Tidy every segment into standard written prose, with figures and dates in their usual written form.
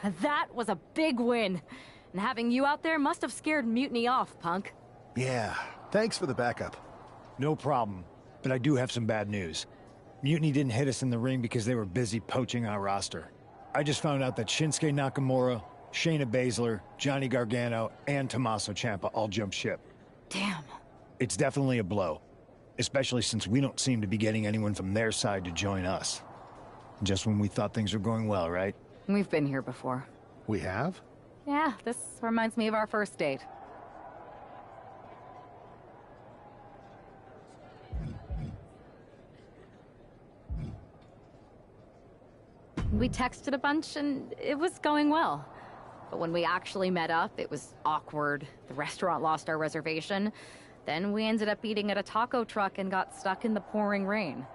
That was a big win. And having you out there must have scared Mutiny off, punk. Yeah, thanks for the backup. No problem, but I do have some bad news. Mutiny didn't hit us in the ring because they were busy poaching our roster. I just found out that Shinsuke Nakamura, Shayna Baszler, Johnny Gargano, and Tommaso Ciampa all jumped ship. Damn. It's definitely a blow, especially since we don't seem to be getting anyone from their side to join us. Just when we thought things were going well, right? We've been here before. We have? Yeah, this reminds me of our first date. We texted a bunch and it was going well. But when we actually met up, it was awkward. The restaurant lost our reservation. Then we ended up eating at a taco truck and got stuck in the pouring rain.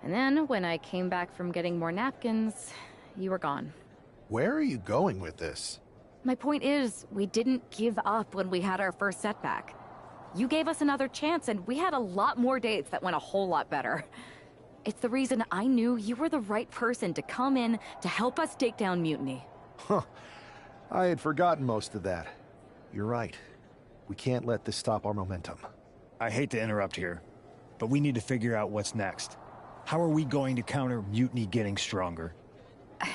And then, when I came back from getting more napkins, you were gone. Where are you going with this? My point is, we didn't give up when we had our first setback. You gave us another chance, and we had a lot more dates that went a whole lot better. It's the reason I knew you were the right person to come in to help us take down Mutiny. Huh. I had forgotten most of that. You're right. We can't let this stop our momentum. I hate to interrupt here, but we need to figure out what's next. How are we going to counter Mutiny getting stronger?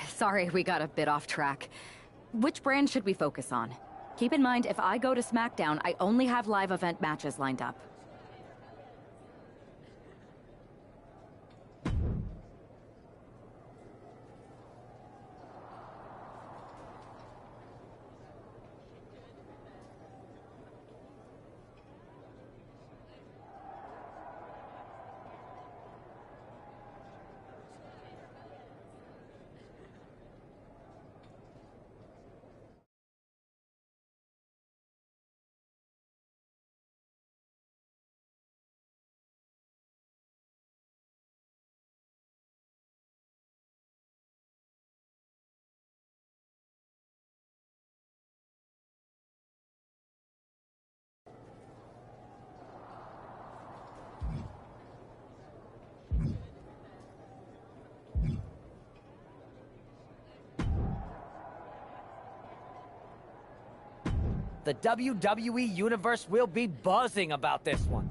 Sorry, we got a bit off track. Which brand should we focus on? Keep in mind, if I go to SmackDown, I only have live event matches lined up. The WWE Universe will be buzzing about this one.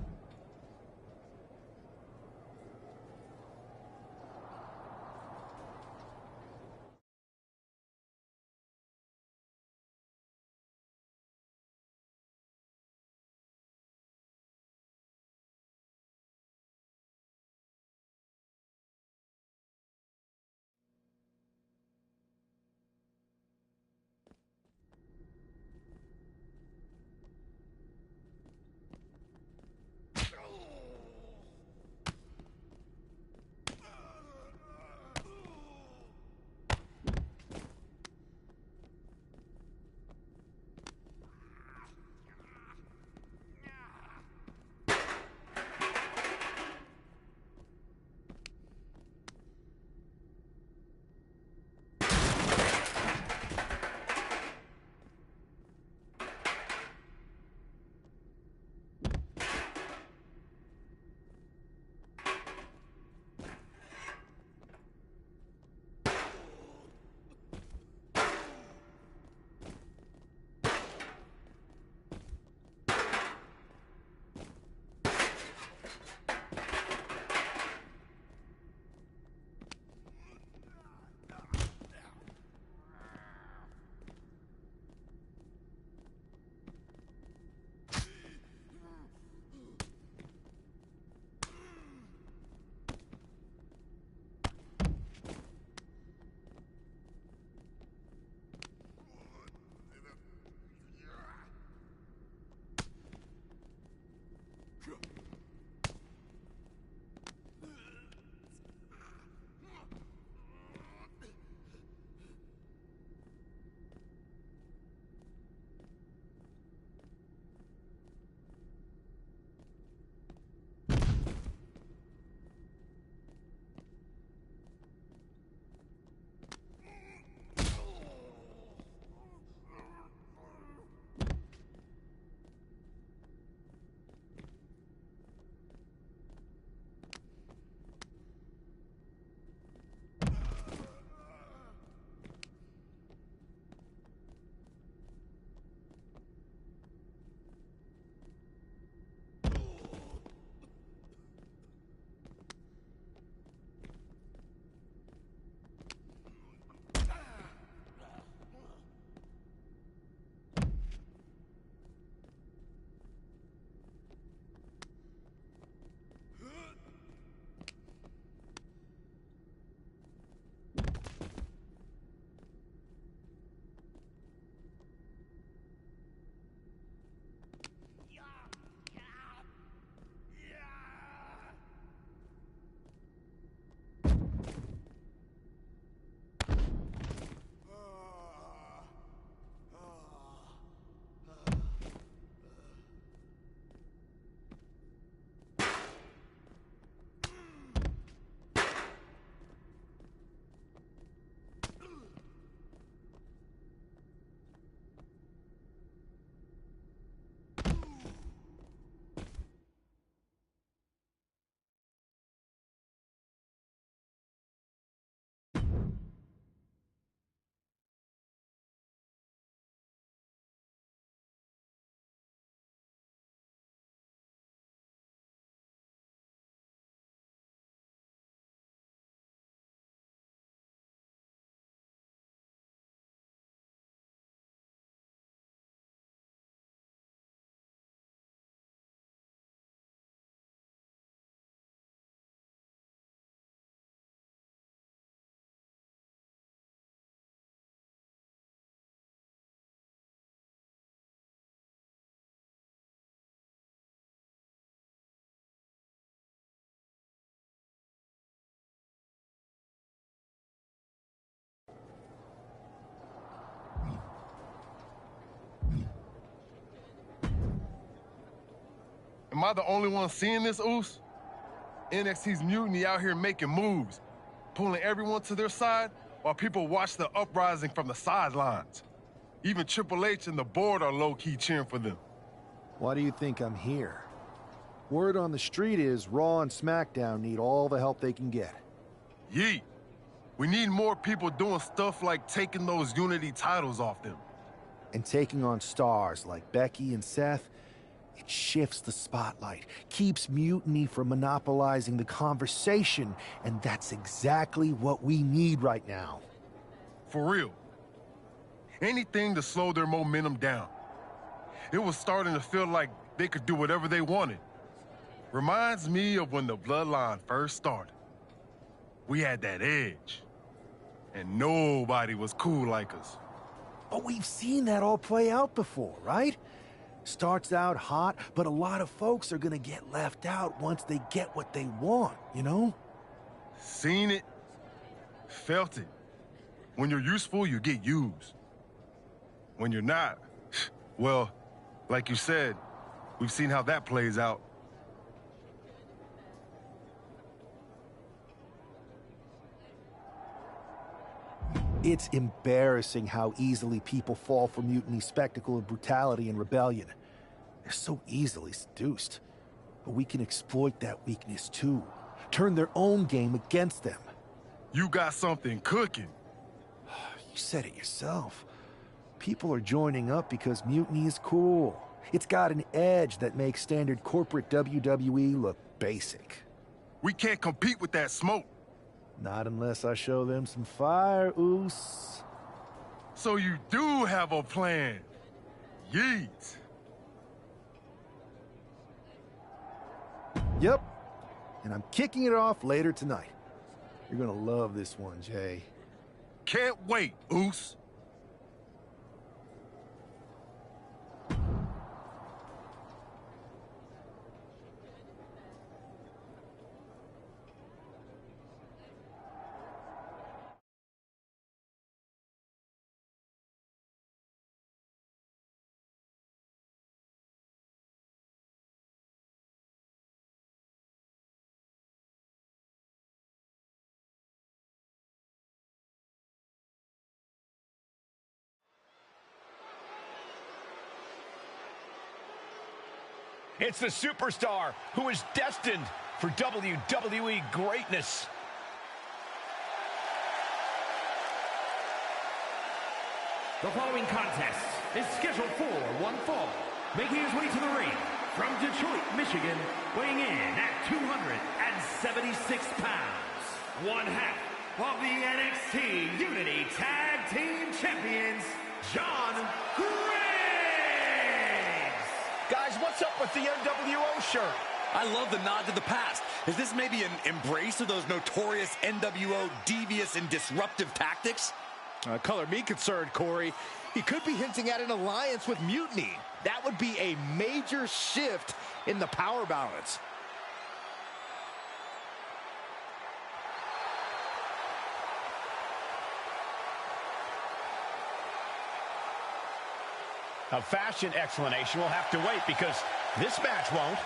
Am I the only one seeing this, Oos? NXT's Mutiny out here making moves, pulling everyone to their side while people watch the uprising from the sidelines. Even Triple H and the board are low-key cheering for them. Why do you think I'm here? Word on the street is Raw and SmackDown need all the help they can get. Yeet. We need more people doing stuff like taking those Unity titles off them. And taking on stars like Becky and Seth, it shifts the spotlight, keeps Mutiny from monopolizing the conversation, and that's exactly what we need right now. For real. Anything to slow their momentum down. It was starting to feel like they could do whatever they wanted. Reminds me of when the Bloodline first started. We had that edge. And nobody was cool like us. But we've seen that all play out before, right? Starts out hot, but a lot of folks are gonna get left out once they get what they want, you know? Seen it. Felt it. When you're useful, you get used. When you're not, well, like you said, we've seen how that plays out. It's embarrassing how easily people fall for Mutiny's spectacle of brutality and rebellion. They're so easily seduced. But we can exploit that weakness too. Turn their own game against them. You got something cooking. You said it yourself. People are joining up because Mutiny is cool. It's got an edge that makes standard corporate WWE look basic. We can't compete with that smoke. Not unless I show them some fire, Oos. So you do have a plan. Yeet. Yep. And I'm kicking it off later tonight. You're gonna love this one, Jay. Can't wait, Oos. It's the superstar who is destined for WWE greatness. The following contest is scheduled for one fall. Making his way to the ring from Detroit, Michigan, weighing in at 276 pounds. One half of the NXT Unity Tag Team Champions, John Griggs. Guys, what's up with the nWo shirt? I love the nod to the past. Is this maybe an embrace of those notorious nWo devious and disruptive tactics? Color me concerned, Corey. He could be hinting at an alliance with Mutiny. That would be a major shift in the power balance. A fashion explanation will have to wait because this match won't.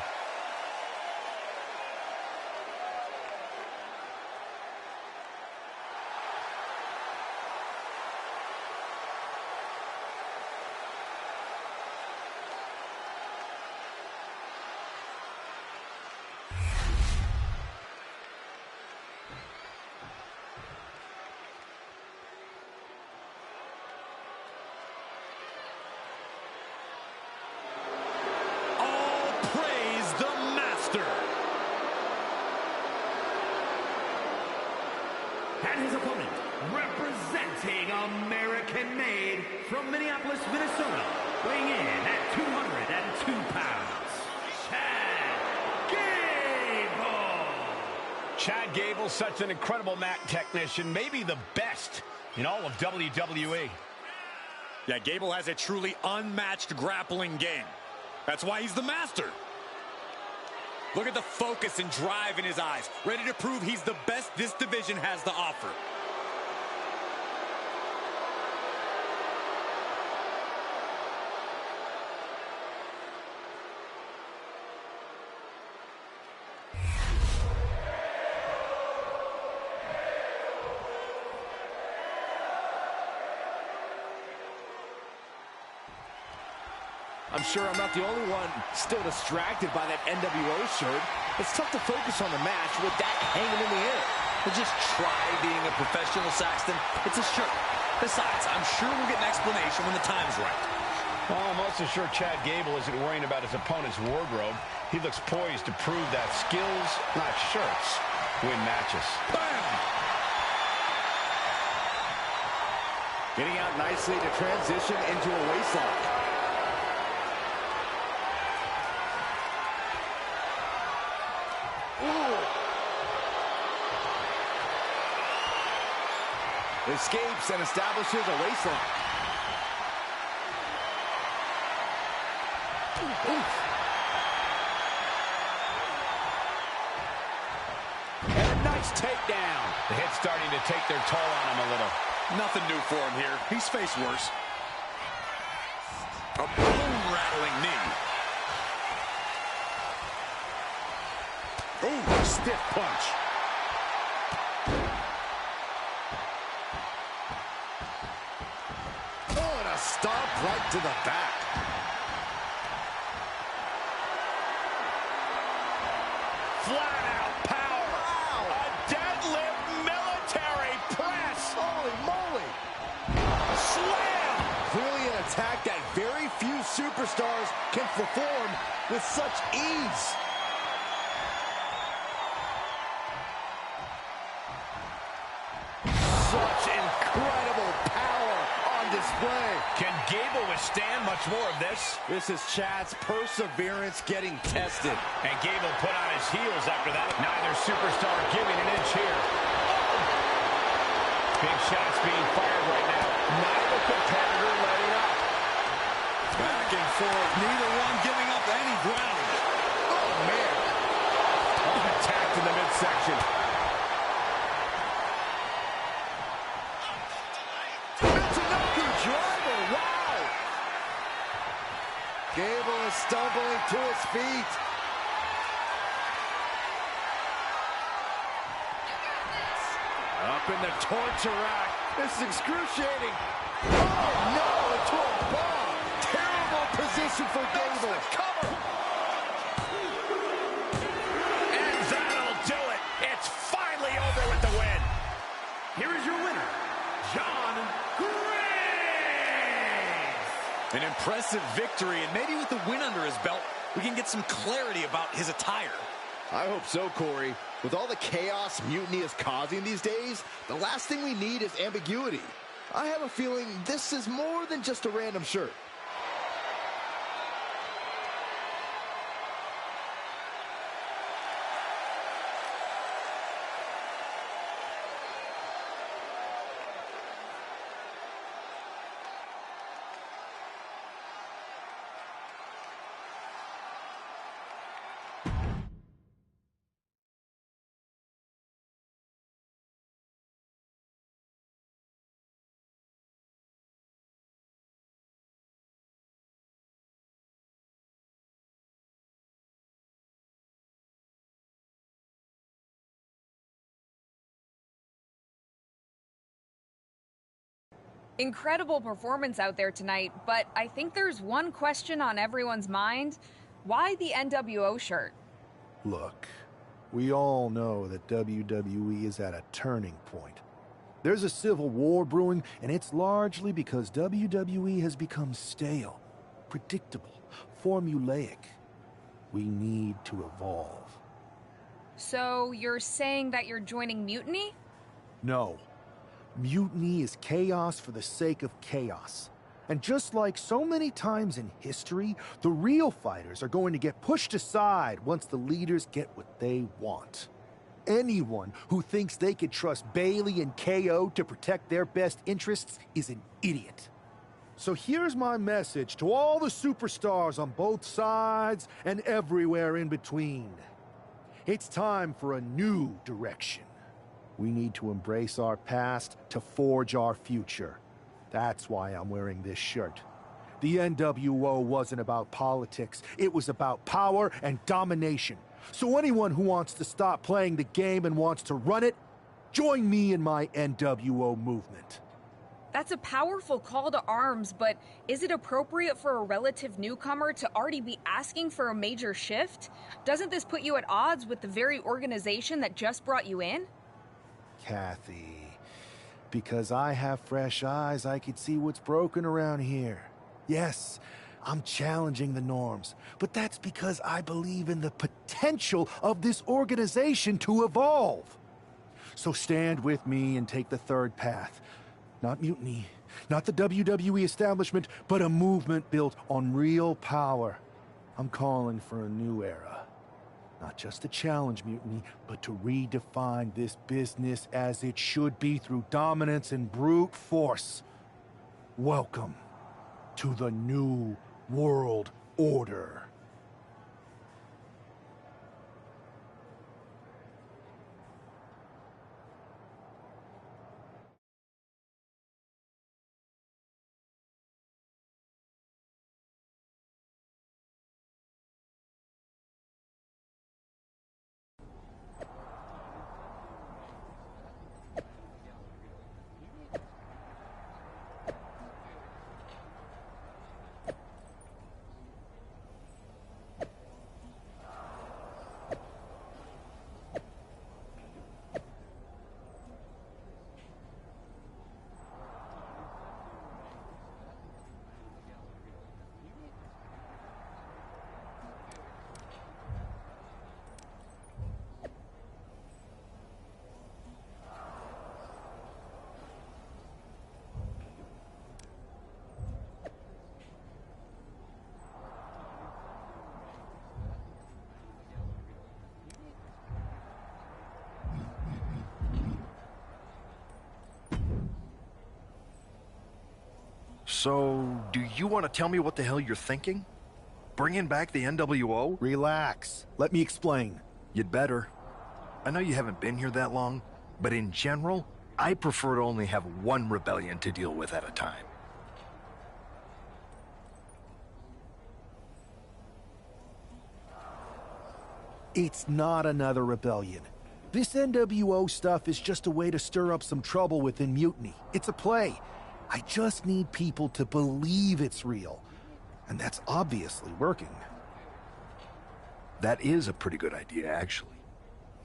And his opponent, representing American-made from Minneapolis, Minnesota, weighing in at 202 pounds, Chad Gable. Chad Gable, such an incredible mat technician, maybe the best in all of WWE. Yeah, Gable has a truly unmatched grappling game. That's why he's the master. Look at the focus and drive in his eyes, ready to prove he's the best this division has to offer. I'm sure I'm not the only one still distracted by that nWo shirt. It's tough to focus on the match with that hanging in the air. Well, just try being a professional, Saxton. It's a shirt. Besides, I'm sure we'll get an explanation when the time's right. Well, I'm also sure Chad Gable isn't worrying about his opponent's wardrobe. He looks poised to prove that skills, not shirts, win matches. Bam! Getting out nicely to transition into a waistlock. Escapes and establishes a waistlock. And a nice takedown. The hit's starting to take their toll on him a little. Nothing new for him here. He's faced worse. A bone-rattling knee. Ooh, stiff punch. Oh, and a stomp right to the back. Flat-out power. Wow. A deadlift military press. Holy moly. Slam. Clearly an attack that very few superstars can perform with such ease. Such incredible power on display. Can Gable withstand much more of this? This is Chad's perseverance getting tested. And Gable put on his heels after that. Neither superstar giving an inch here. Big shots being fired right now. Neither competitor letting up. Back and forth. Neither one giving up any ground. Oh, man. Attacked in the midsection. Driver, wow! Gable is stumbling to his feet. Up in the torture rack. This is excruciating. Oh, no, into a bomb. Terrible position for Gable. Cover. And that'll do it. It's finally over with the win. Here is your winner, John Graves. An impressive victory, and maybe with the win under his belt, we can get some clarity about his attire. I hope so, Corey. With all the chaos Mutiny is causing these days, the last thing we need is ambiguity. I have a feeling this is more than just a random shirt. Incredible performance out there tonight, but I think there's one question on everyone's mind. Why the nWo shirt? Look, we all know that WWE is at a turning point. There's a civil war brewing, and it's largely because WWE has become stale, predictable, formulaic. We need to evolve. So you're saying that you're joining Mutiny? No. Mutiny is chaos for the sake of chaos. And just like so many times in history, the real fighters are going to get pushed aside once the leaders get what they want. Anyone who thinks they could trust Bailey and KO to protect their best interests is an idiot. So here's my message to all the superstars on both sides and everywhere in between. It's time for a new direction. We need to embrace our past to forge our future. That's why I'm wearing this shirt. The nWo wasn't about politics. It was about power and domination. So anyone who wants to stop playing the game and wants to run it, join me in my nWo movement. That's a powerful call to arms, but is it appropriate for a relative newcomer to already be asking for a major shift? Doesn't this put you at odds with the very organization that just brought you in? Kathy, because I have fresh eyes, I could see what's broken around here. Yes, I'm challenging the norms, but that's because I believe in the potential of this organization to evolve. So stand with me and take the third path. Not mutiny, not the WWE establishment, but a movement built on real power. I'm calling for a new era. Not just to challenge mutiny, but to redefine this business as it should be through dominance and brute force. Welcome to the New World Order. So, do you want to tell me what the hell you're thinking? Bringing back the nWo? Relax. Let me explain. You'd better. I know you haven't been here that long, but in general, I prefer to only have one rebellion to deal with at a time. It's not another rebellion. This nWo stuff is just a way to stir up some trouble within Mutiny. It's a play. I just need people to believe it's real. And that's obviously working. That is a pretty good idea, actually.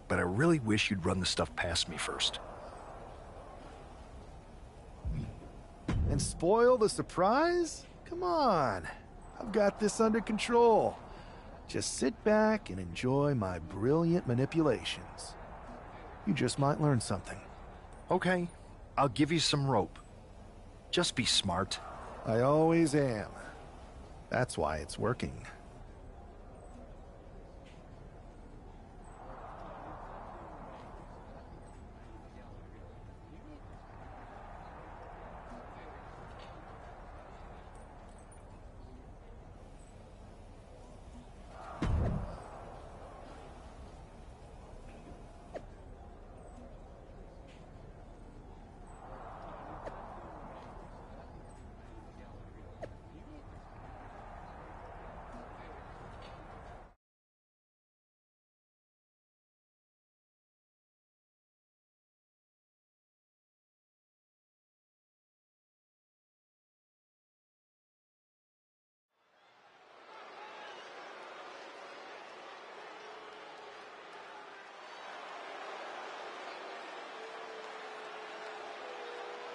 But I really wish you'd run the stuff past me first. And spoil the surprise? Come on. I've got this under control. Just sit back and enjoy my brilliant manipulations. You just might learn something. Okay, I'll give you some rope. Just be smart. I always am. That's why it's working.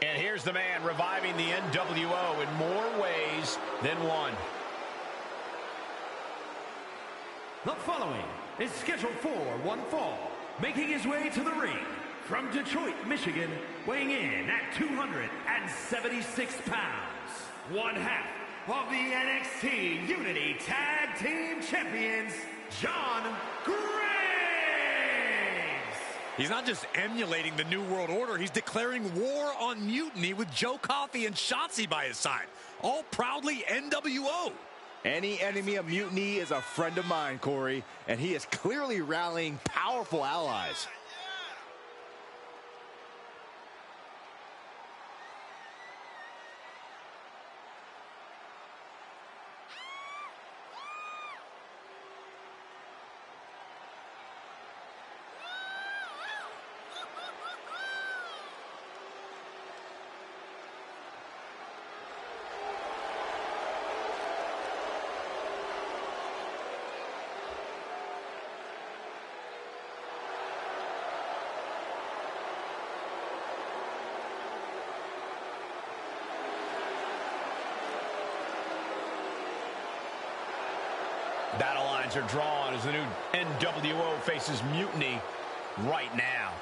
And here's the man reviving the nWo in more ways than one. The following is scheduled for one fall, making his way to the ring from Detroit, Michigan, weighing in at 276 pounds, one half of the NXT Unity Tag Team Champions, John Graves. He's not just emulating the New World Order, he's declaring war on Mutiny with Joe Coffey and Shotzi by his side. All proudly nWo. Any enemy of Mutiny is a friend of mine, Corey, and he is clearly rallying powerful allies. Battle lines are drawn as the new nWo faces Mutiny right now.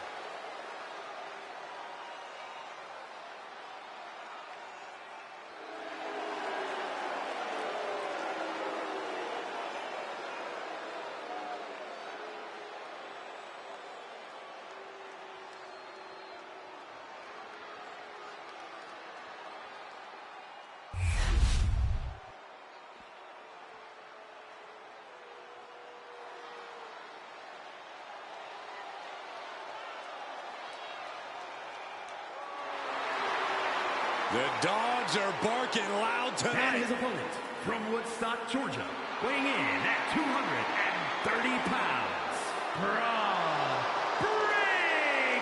The dogs are barking loud tonight. And his opponent from Woodstock, Georgia, weighing in at 230 pounds, Braun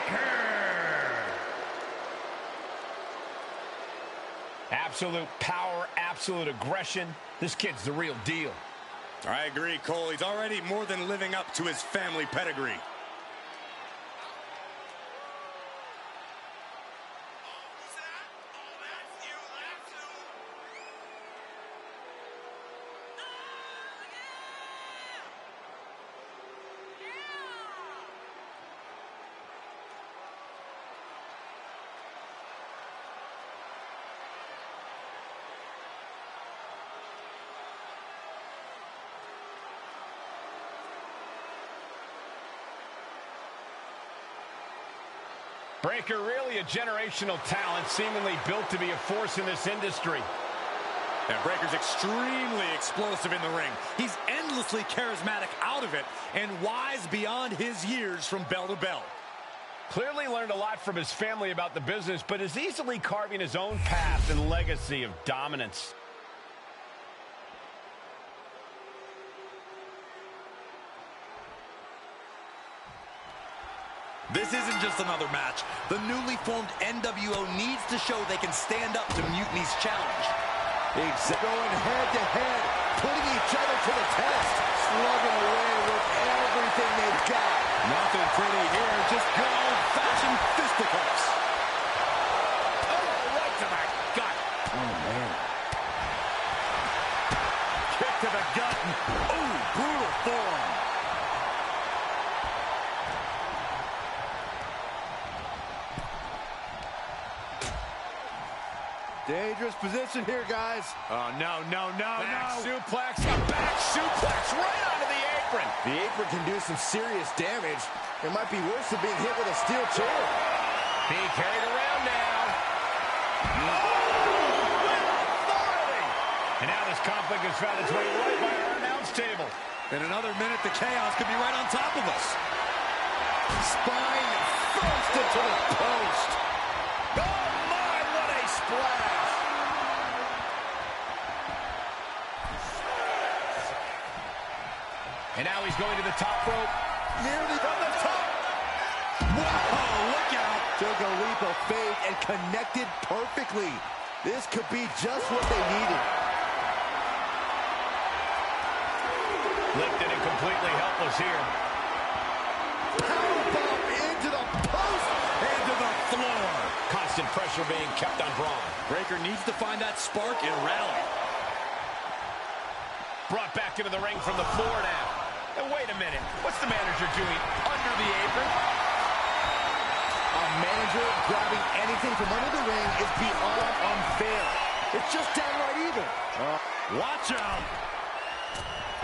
Breaker. Absolute power, absolute aggression. This kid's the real deal. I agree, Cole. He's already more than living up to his family pedigree. Breaker, really a generational talent, seemingly built to be a force in this industry. And Breaker's extremely explosive in the ring. He's endlessly charismatic out of it and wise beyond his years from bell to bell. Clearly learned a lot from his family about the business, but is easily carving his own path and legacy of dominance. This isn't just another match. The newly formed nWo needs to show they can stand up to Mutiny's challenge. Going head to head, putting each other to the test, slugging away with everything they've got. Nothing pretty here, just good old-fashioned fisticuffs. Oh, right to the gut. Oh, man. Kick to the gut. Oh, brutal form. Dangerous position here, guys. Oh, no. Back suplex, a back suplex right onto the apron. The apron can do some serious damage. It might be worse than being hit with a steel chair. Being carried around now. And now this conflict has found its way right by our announce table. In another minute, the chaos could be right on top of us. Spine first into the post. Oh, my, what a splash. And now he's going to the top rope. Nearly from the top. Whoa, look out. Took a leap of faith and connected perfectly. This could be just what they needed. Lifted and completely helpless here. Powerbomb into the post and to the floor. Constant pressure being kept on Braun. Breaker needs to find that spark and rally. Brought back into the ring from the floor now. And wait a minute, what's the manager doing under the apron? A manager grabbing anything from under the ring is beyond unfair. It's just downright evil. Watch out.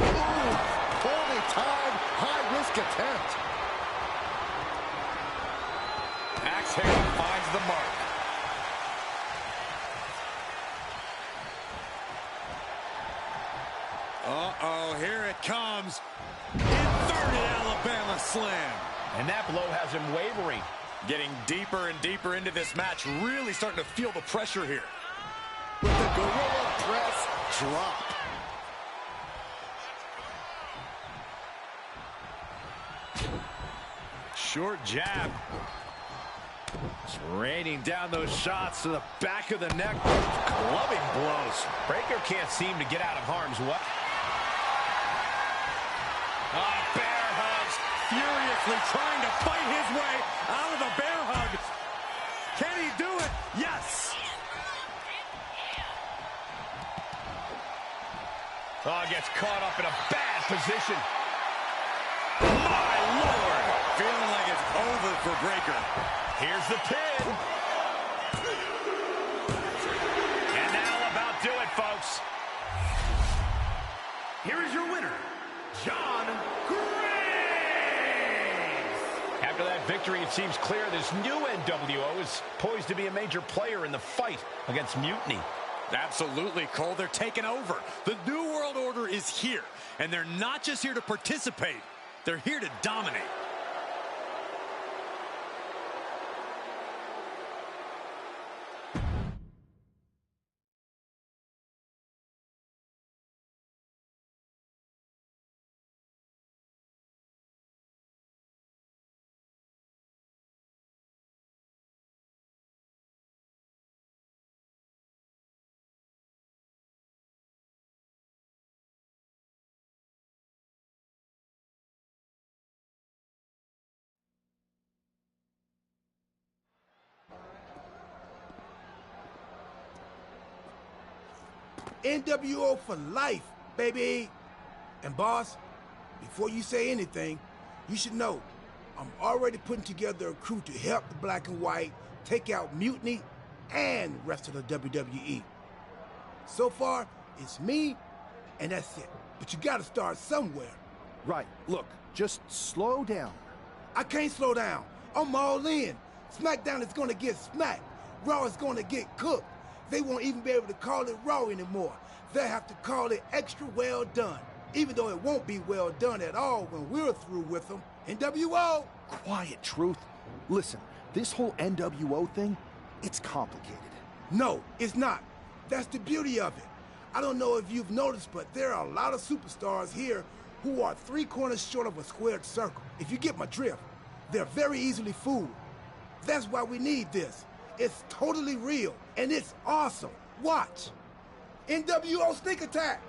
Ooh, poorly timed, high-risk attempt. Axe handle finds the mark. Uh-oh, here it comes. Inverted Alabama slam. And that blow has him wavering. Getting deeper and deeper into this match, really starting to feel the pressure here. With the gorilla press drop. Short jab. Just raining down those shots to the back of the neck. Clubbing blows. Breaker can't seem to get out of harm's way. Bear hugs. Furiously trying to fight his way out of the bear hug. Can he do it? Yes. Oh, gets caught up in a bad position. My Lord! Feeling like it's over for Breakker. Here's the pin. And that'll about do it, folks. Here is your winner, John Graves. After that victory, it seems clear this new nWo is poised to be a major player in the fight against Mutiny. Absolutely, Cole. They're taking over. The New World Order is here, and they're not just here to participate. They're here to dominate. nWo for life, baby. And boss, before you say anything, you should know I'm already putting together a crew to help the Black and White take out Mutiny and the rest of the WWE. So far, it's me, and that's it. But you gotta start somewhere. Right. Look, just slow down. I can't slow down. I'm all in. SmackDown is gonna get smacked. Raw is gonna get cooked. They won't even be able to call it Raw anymore. They'll have to call it extra well done, even though it won't be well done at all when we're through with them. nWo! Quiet, Truth. Listen, this whole nWo thing, it's complicated. No, it's not. That's the beauty of it. I don't know if you've noticed, but there are a lot of superstars here who are 3 corners short of a squared circle. If you get my drift, they're very easily fooled. That's why we need this. It's totally real, and it's awesome. Watch. nWo sneak attack.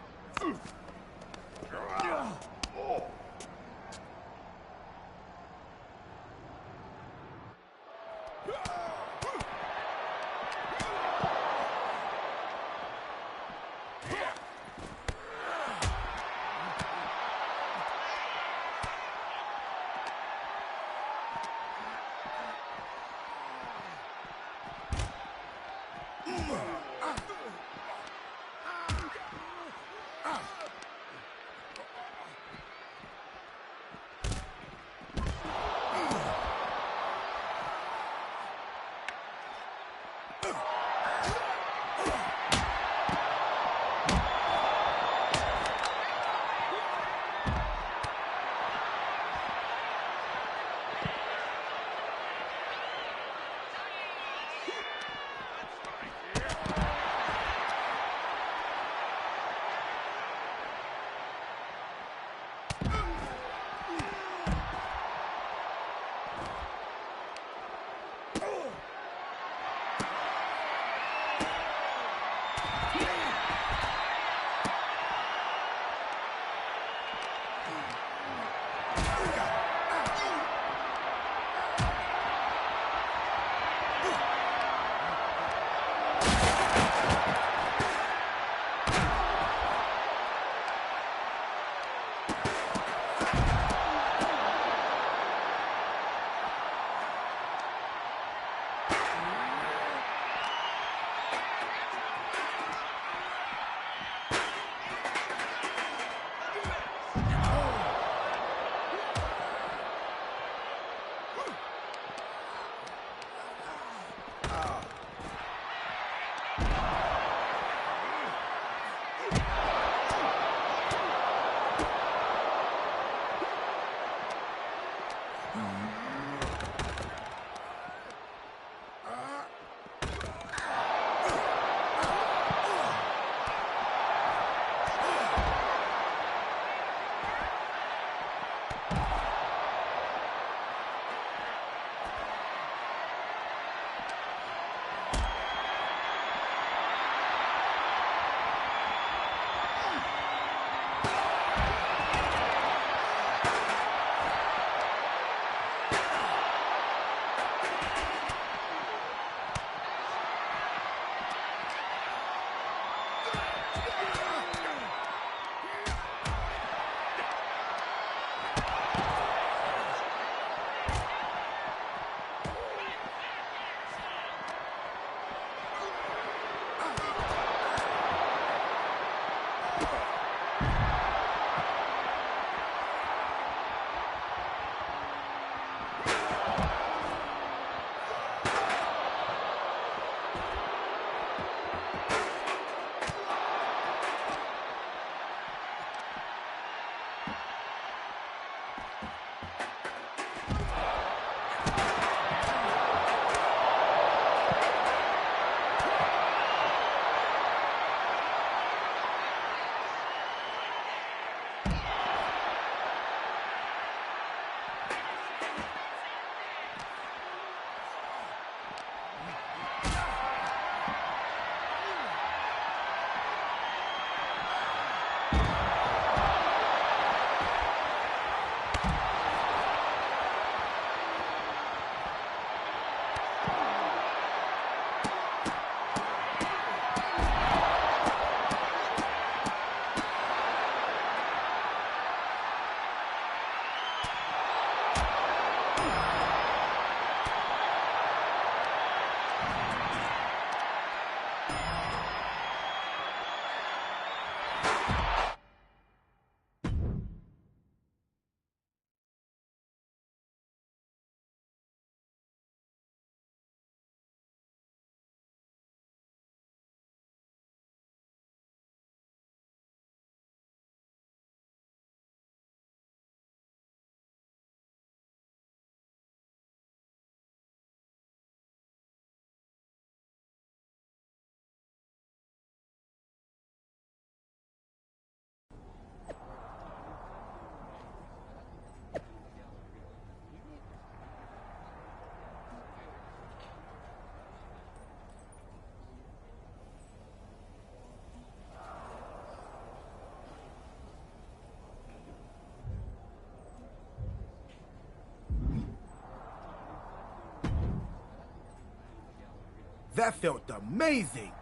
That felt amazing.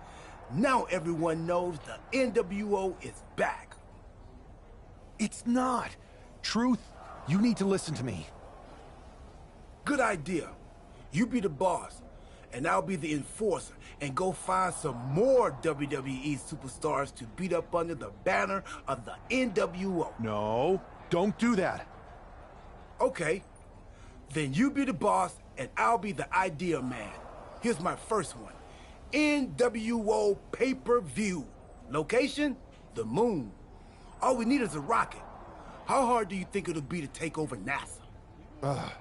Now everyone knows the nWo is back. It's not. Truth, you need to listen to me. Good idea. You be the boss, and I'll be the enforcer, and go find some more WWE superstars to beat up under the banner of the nWo. No, don't do that. Okay. Then you be the boss, and I'll be the idea man. Here's my first one. nWo pay-per-view. Location? The moon. All we need is a rocket. How hard do you think it'll be to take over NASA?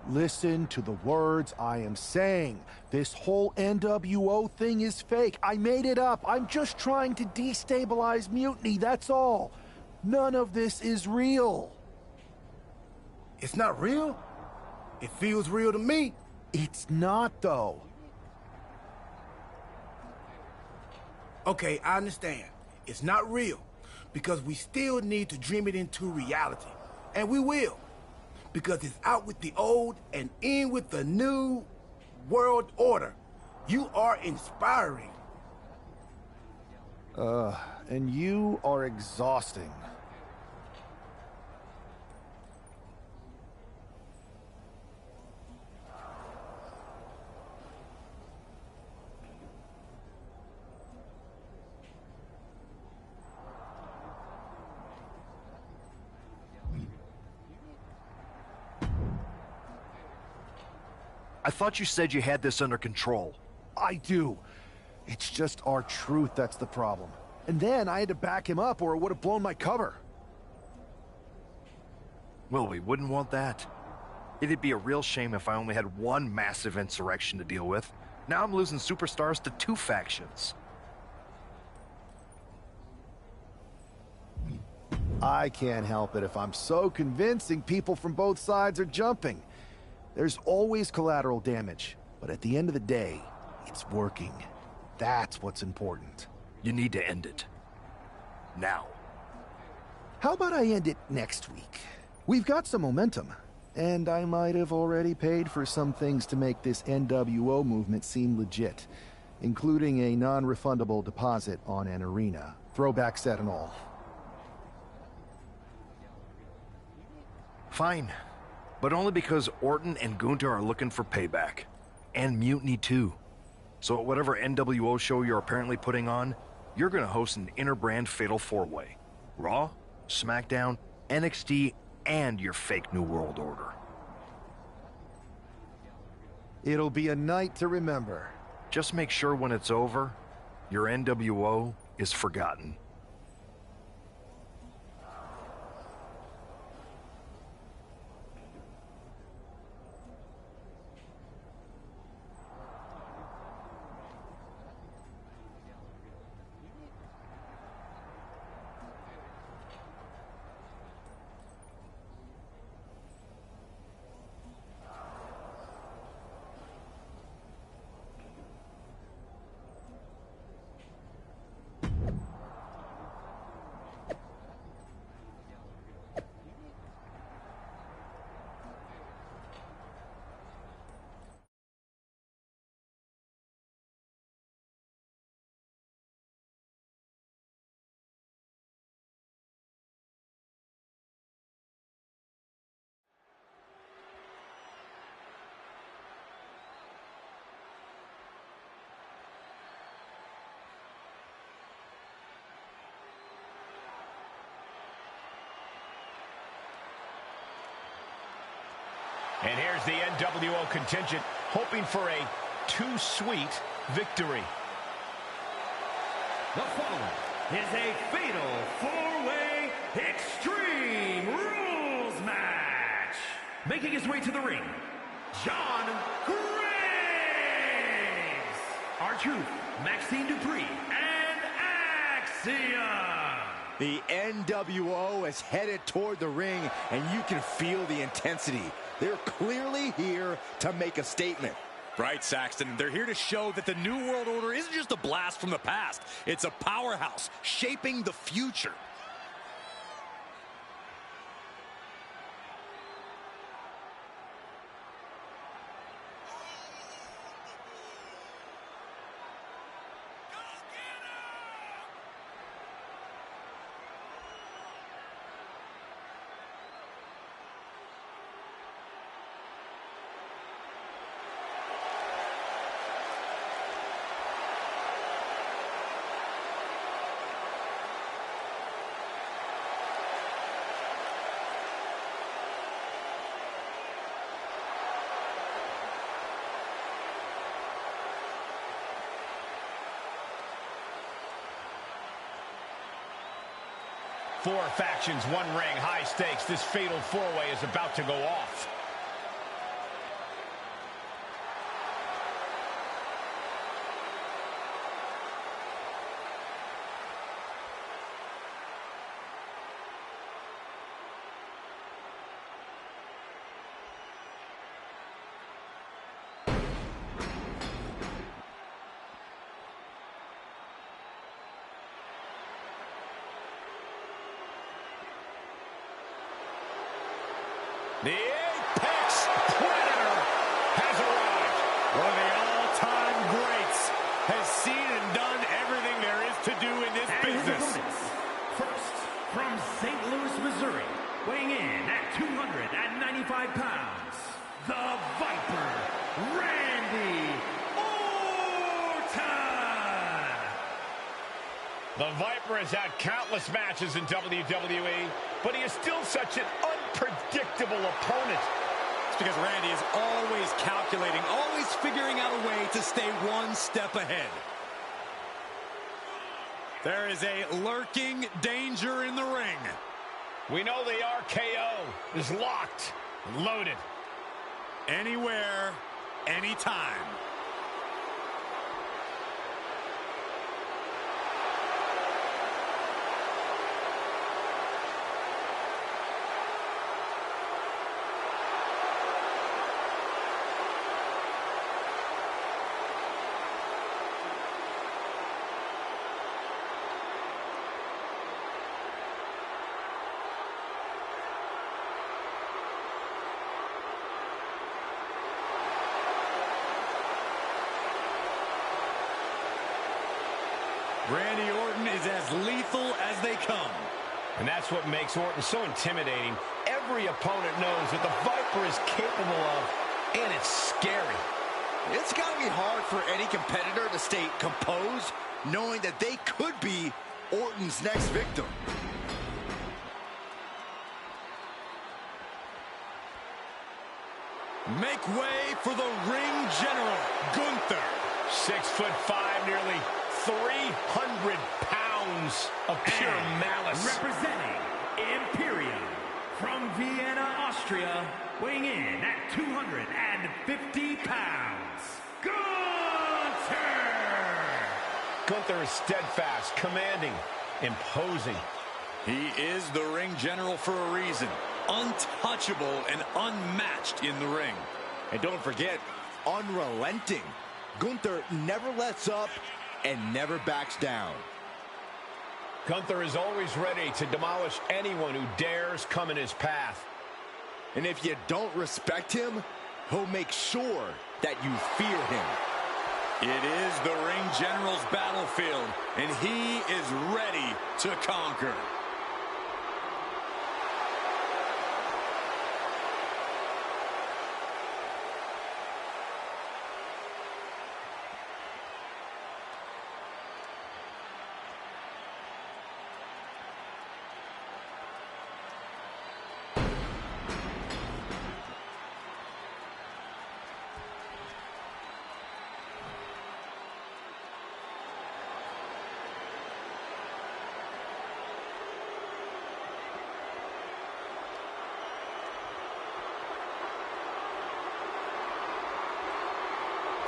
Listen to the words I am saying. This whole nWo thing is fake. I made it up. I'm just trying to destabilize Mutiny, that's all. None of this is real. It's not real? It feels real to me. It's not, though. Okay, I understand. It's not real, because we still need to dream it into reality. And we will. Because it's out with the old and in with the new world order. You are inspiring. And you are exhausting. I thought you said you had this under control. I do. It's just our truth that's the problem. And then I had to back him up or it would have blown my cover. Well, we wouldn't want that. It'd be a real shame if I only had one massive insurrection to deal with. Now I'm losing superstars to two factions. I can't help it if I'm so convincing people from both sides are jumping. There's always collateral damage, but at the end of the day, it's working. That's what's important. You need to end it. Now. How about I end it next week? We've got some momentum, and I might have already paid for some things to make this nWo movement seem legit, including a non-refundable deposit on an arena, throwback set and all. Fine. But only because Orton and Gunther are looking for payback. And Mutiny too. So at whatever nWo show you're apparently putting on, you're gonna host an inter-brand fatal four-way. Raw, SmackDown, NXT, and your fake New World Order. It'll be a night to remember. Just make sure when it's over, your nWo is forgotten. And here's the nWo contingent, hoping for a too-sweet victory. The following is a fatal four-way Extreme Rules match. Making his way to the ring, John Graves, R-Truth, Maxine Dupree, and Axiom. The nWo is headed toward the ring, and you can feel the intensity. They're clearly here to make a statement. Right, Saxton. They're here to show that the New World Order isn't just a blast from the past. It's a powerhouse shaping the future. Four factions, one ring, high stakes. This fatal four-way is about to go off. The Apex Predator has arrived. One of the all-time greats has seen and done everything there is to do in this business. First, from St. Louis, Missouri, weighing in at 295 pounds, the Viper, Randy Orton. The Viper has had countless matches in WWE, but he is still such an unpredictable opponent. It's because Randy is always calculating, always figuring out a way to stay one step ahead. There is a lurking danger in the ring. We know the RKO is locked and loaded. Anywhere, anytime. Randy Orton is as lethal as they come. And that's what makes Orton so intimidating. Every opponent knows that the Viper is capable of, and it's scary. It's got to be hard for any competitor to stay composed, knowing that they could be Orton's next victim. Make way for the ring general, Gunther. 6'5", nearly 300 pounds of pure malice. Representing Imperium from Vienna, Austria, weighing in at 250 pounds, Gunther! Gunther is steadfast, commanding, imposing. He is the ring general for a reason. Untouchable and unmatched in the ring. And don't forget, unrelenting. Gunther never lets up and never backs down. Gunther is always ready to demolish anyone who dares come in his path. And if you don't respect him, he'll make sure that you fear him. It is the ring general's battlefield, and he is ready to conquer.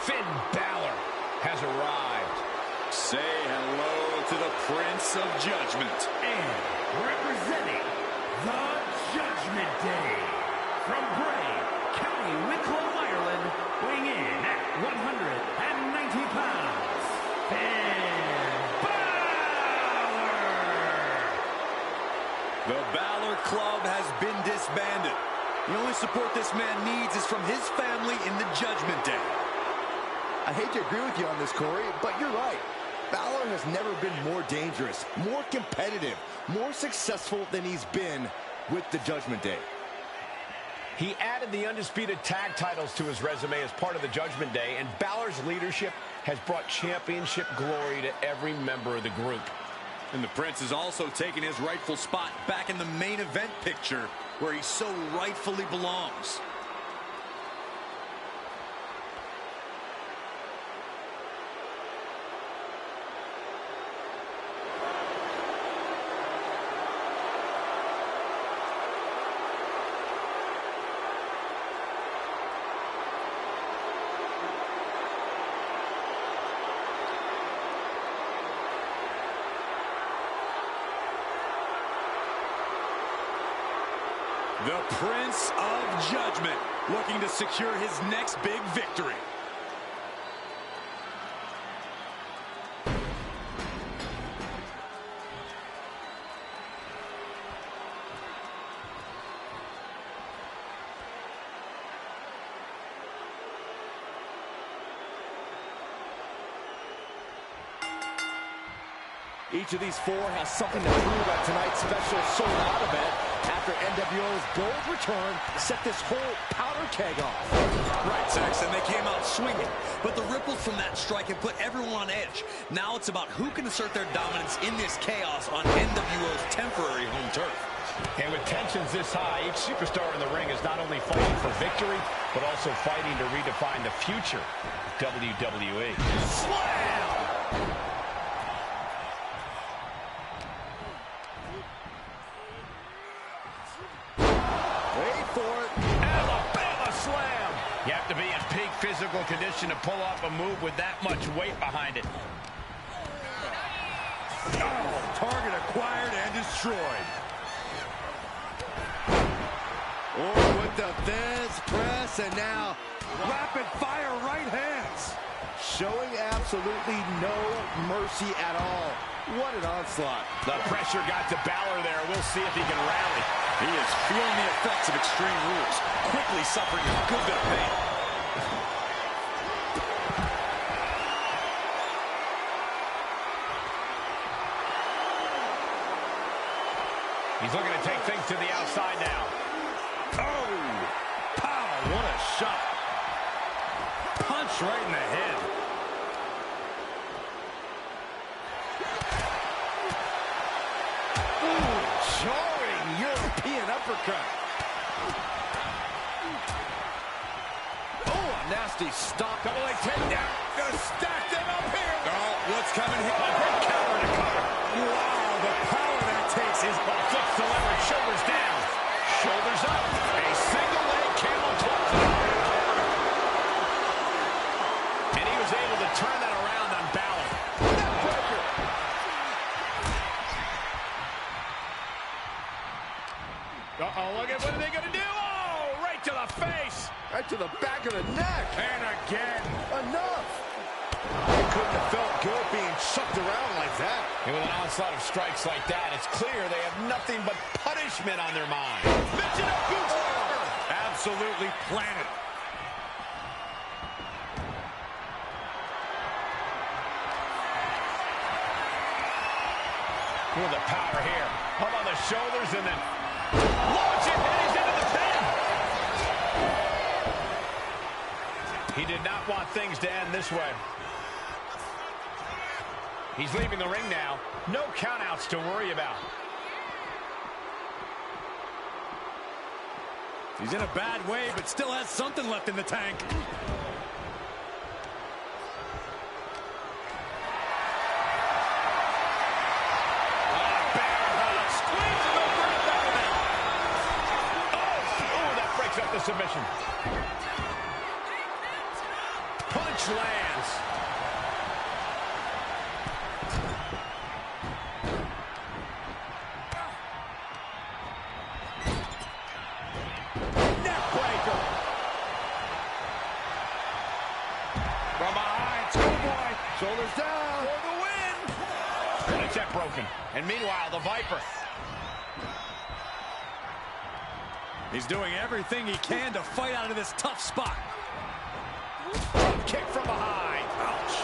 Finn Balor has arrived. Say hello to the Prince of Judgment. And representing the Judgment Day, from Bray, County Wicklow, Ireland, weighing in at 190 pounds, Finn Balor! The Balor Club has been disbanded. The only support this man needs is from his family in the Judgment Day. I hate to agree with you on this, Corey, but you're right. Balor has never been more dangerous, more competitive, more successful than he's been with the Judgment Day. He added the undisputed tag titles to his resume as part of the Judgment Day, and Balor's leadership has brought championship glory to every member of the group. And the Prince is also taking his rightful spot back in the main event picture, where he so rightfully belongs. The Prince of Judgment, looking to secure his next big victory. Each of these four has something to prove at tonight's special sold-out event after nWo's bold return set this whole powder keg off. Right, Saxon, they came out swinging, but the ripples from that strike have put everyone on edge. Now it's about who can assert their dominance in this chaos on nWo's temporary home turf. And with tensions this high, each superstar in the ring is not only fighting for victory, but also fighting to redefine the future of WWE. Slam! You have to be in peak physical condition to pull off a move with that much weight behind it. Oh, target acquired and destroyed. Or with the Viz press, and now Rapid fire right hands. showing absolutely no mercy at all. What an onslaught. The pressure got to Balor there. We'll see if he can rally. He is feeling the effects of Extreme Rules, quickly suffering a good bit of pain. He's looking to take things to the outside now. Oh, pow, what a shot. Punch right in the head. Jarring European uppercut. Oh, a nasty stop. Double leg takedown. Gonna stack them up here. Oh, what's coming here? A great counter to cover. Wow, the power that takes is Flips the leverage, shoulders down. Shoulders up. A single leg camel clutch. And he was able to turn that around on Balor. Neckbreaker. Uh-oh, look at what are they going to do? Oh, right to the face. Right to the back of the neck. and again. Enough. They couldn't have felt good being chucked around like that. And with an onslaught of strikes like that, it's clear they have nothing but punishment on their mind. Absolutely planted. Look at the power here. Up on the shoulders and then launching, and he's into the pin. He did not want things to end this way. He's leaving the ring now. No countouts to worry about. He's in a bad way, but still has something left in the tank. Up the submission. Punch punch lands. Neckbreaker. From behind, Schoolboy. Shoulders down. For the win. And it's yet broken. And meanwhile, the Viper. He's doing everything he can to fight out of this tough spot. Kick from behind. Ouch.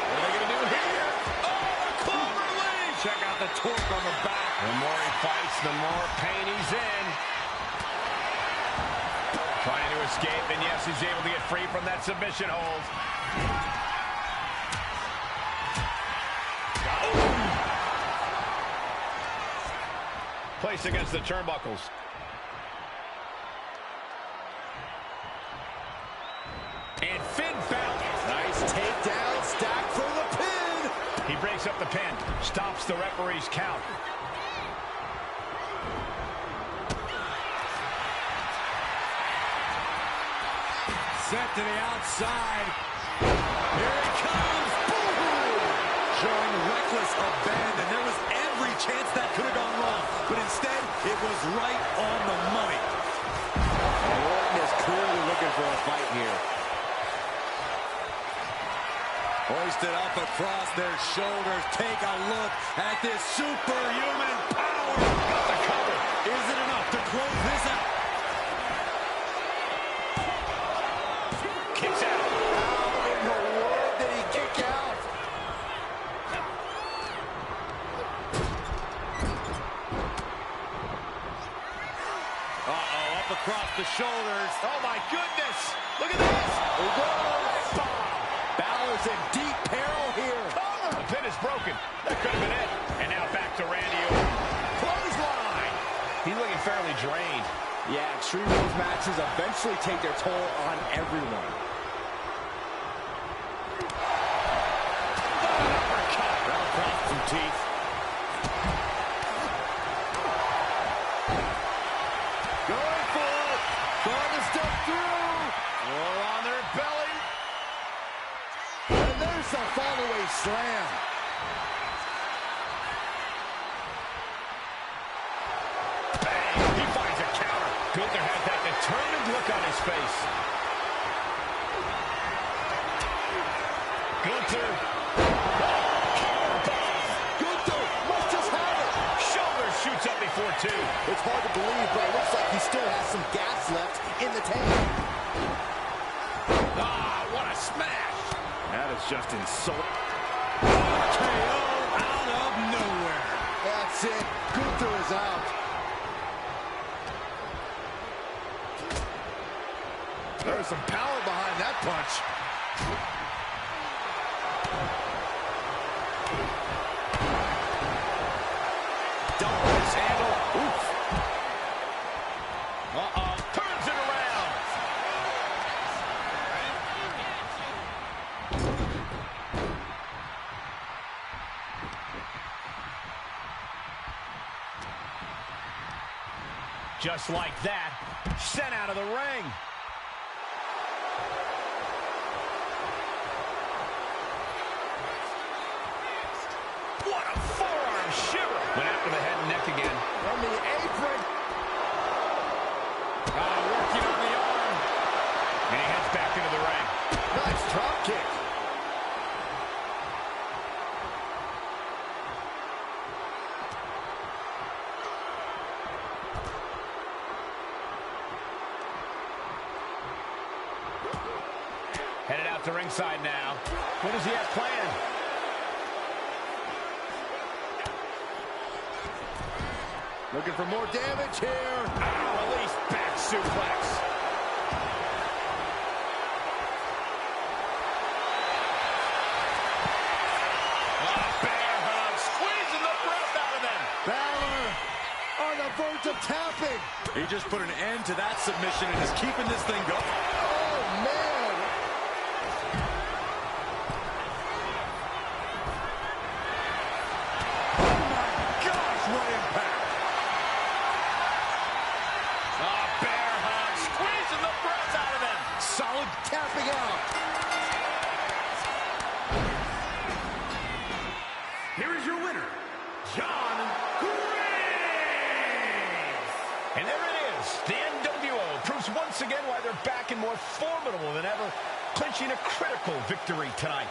What are they going to do here? Oh, a clover lead. Check out the torque on the back. The more he fights, the more pain he's in. Trying to escape, and yes, he's able to get free from that submission hold. Placed against the turnbuckles. And Finn found it. Nice takedown, stack for the pin. He breaks up the pin, stops the referee's count. Set to the outside. Here he comes. Boom! Showing reckless abandon. There was every chance that could have gone wrong, but instead, it was right on the money. And Orton is clearly looking for a fight here. Hoisted up across their shoulders. Take a look at this superhuman power. Got the cover. Is it enough to close this out? Kicks out. How in the world did he kick out? Uh-oh, up across the shoulders. Oh, my goodness. Look at this. There he goes. Balor's in deep peril here. The pin is broken. That could have been it. And now back to Randy Orton. Clothesline. He's looking fairly drained. Yeah, Extreme Rules matches eventually take their toll on everyone. Crossed some teeth. Going for it. Trying to step through. More on their belly. And there's a fallaway slam. Bang. He finds a counter. Gunther has that determined look on his face. Gunther. Gunther must just have it. Shoulder shoots up before two. It's hard to believe, but it looks like he still has some gas left in the tank. Ah, what a smash. That is just insult. KO out of nowhere. That's it. Gunther is out. There's some power behind that punch. Double handle. Oof. Uh-oh. Turns it around. Just like that, sent out of the ring. What a forearm shiver. Went after the head and neck again. From the apron. Working on the arm. And he heads back into the ring. Nice drop kick. Headed out to ringside now. What does he have planned? Looking for more damage here. Release back suplex. Bear hug, squeezing the breath out of them. Balor on the verge of tapping. He just put an end to that submission and is keeping this thing going. Oh, man. Gosh, what impact. formidable than ever, clinching a critical victory tonight.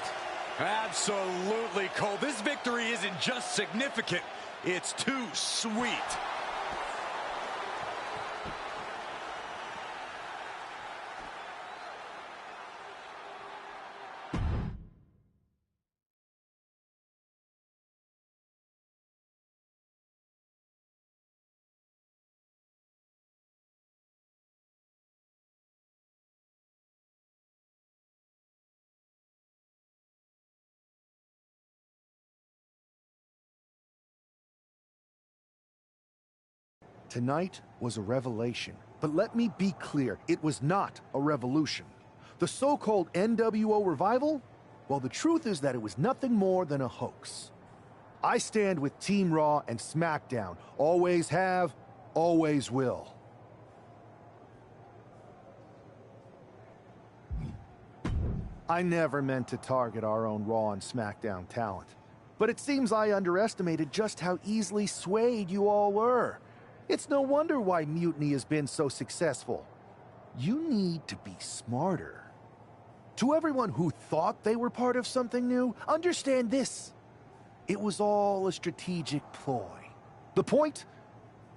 Absolutely, Cole. This victory isn't just significant, it's too sweet. Tonight was a revelation, but let me be clear, it was not a revolution. The so-called nWo revival? Well, the truth is that it was nothing more than a hoax. I stand with Team Raw and SmackDown. Always have, always will. I never meant to target our own Raw and SmackDown talent, but it seems I underestimated just how easily swayed you all were. It's no wonder why Mutiny has been so successful. You need to be smarter. To everyone who thought they were part of something new, understand this. It was all a strategic ploy. The point?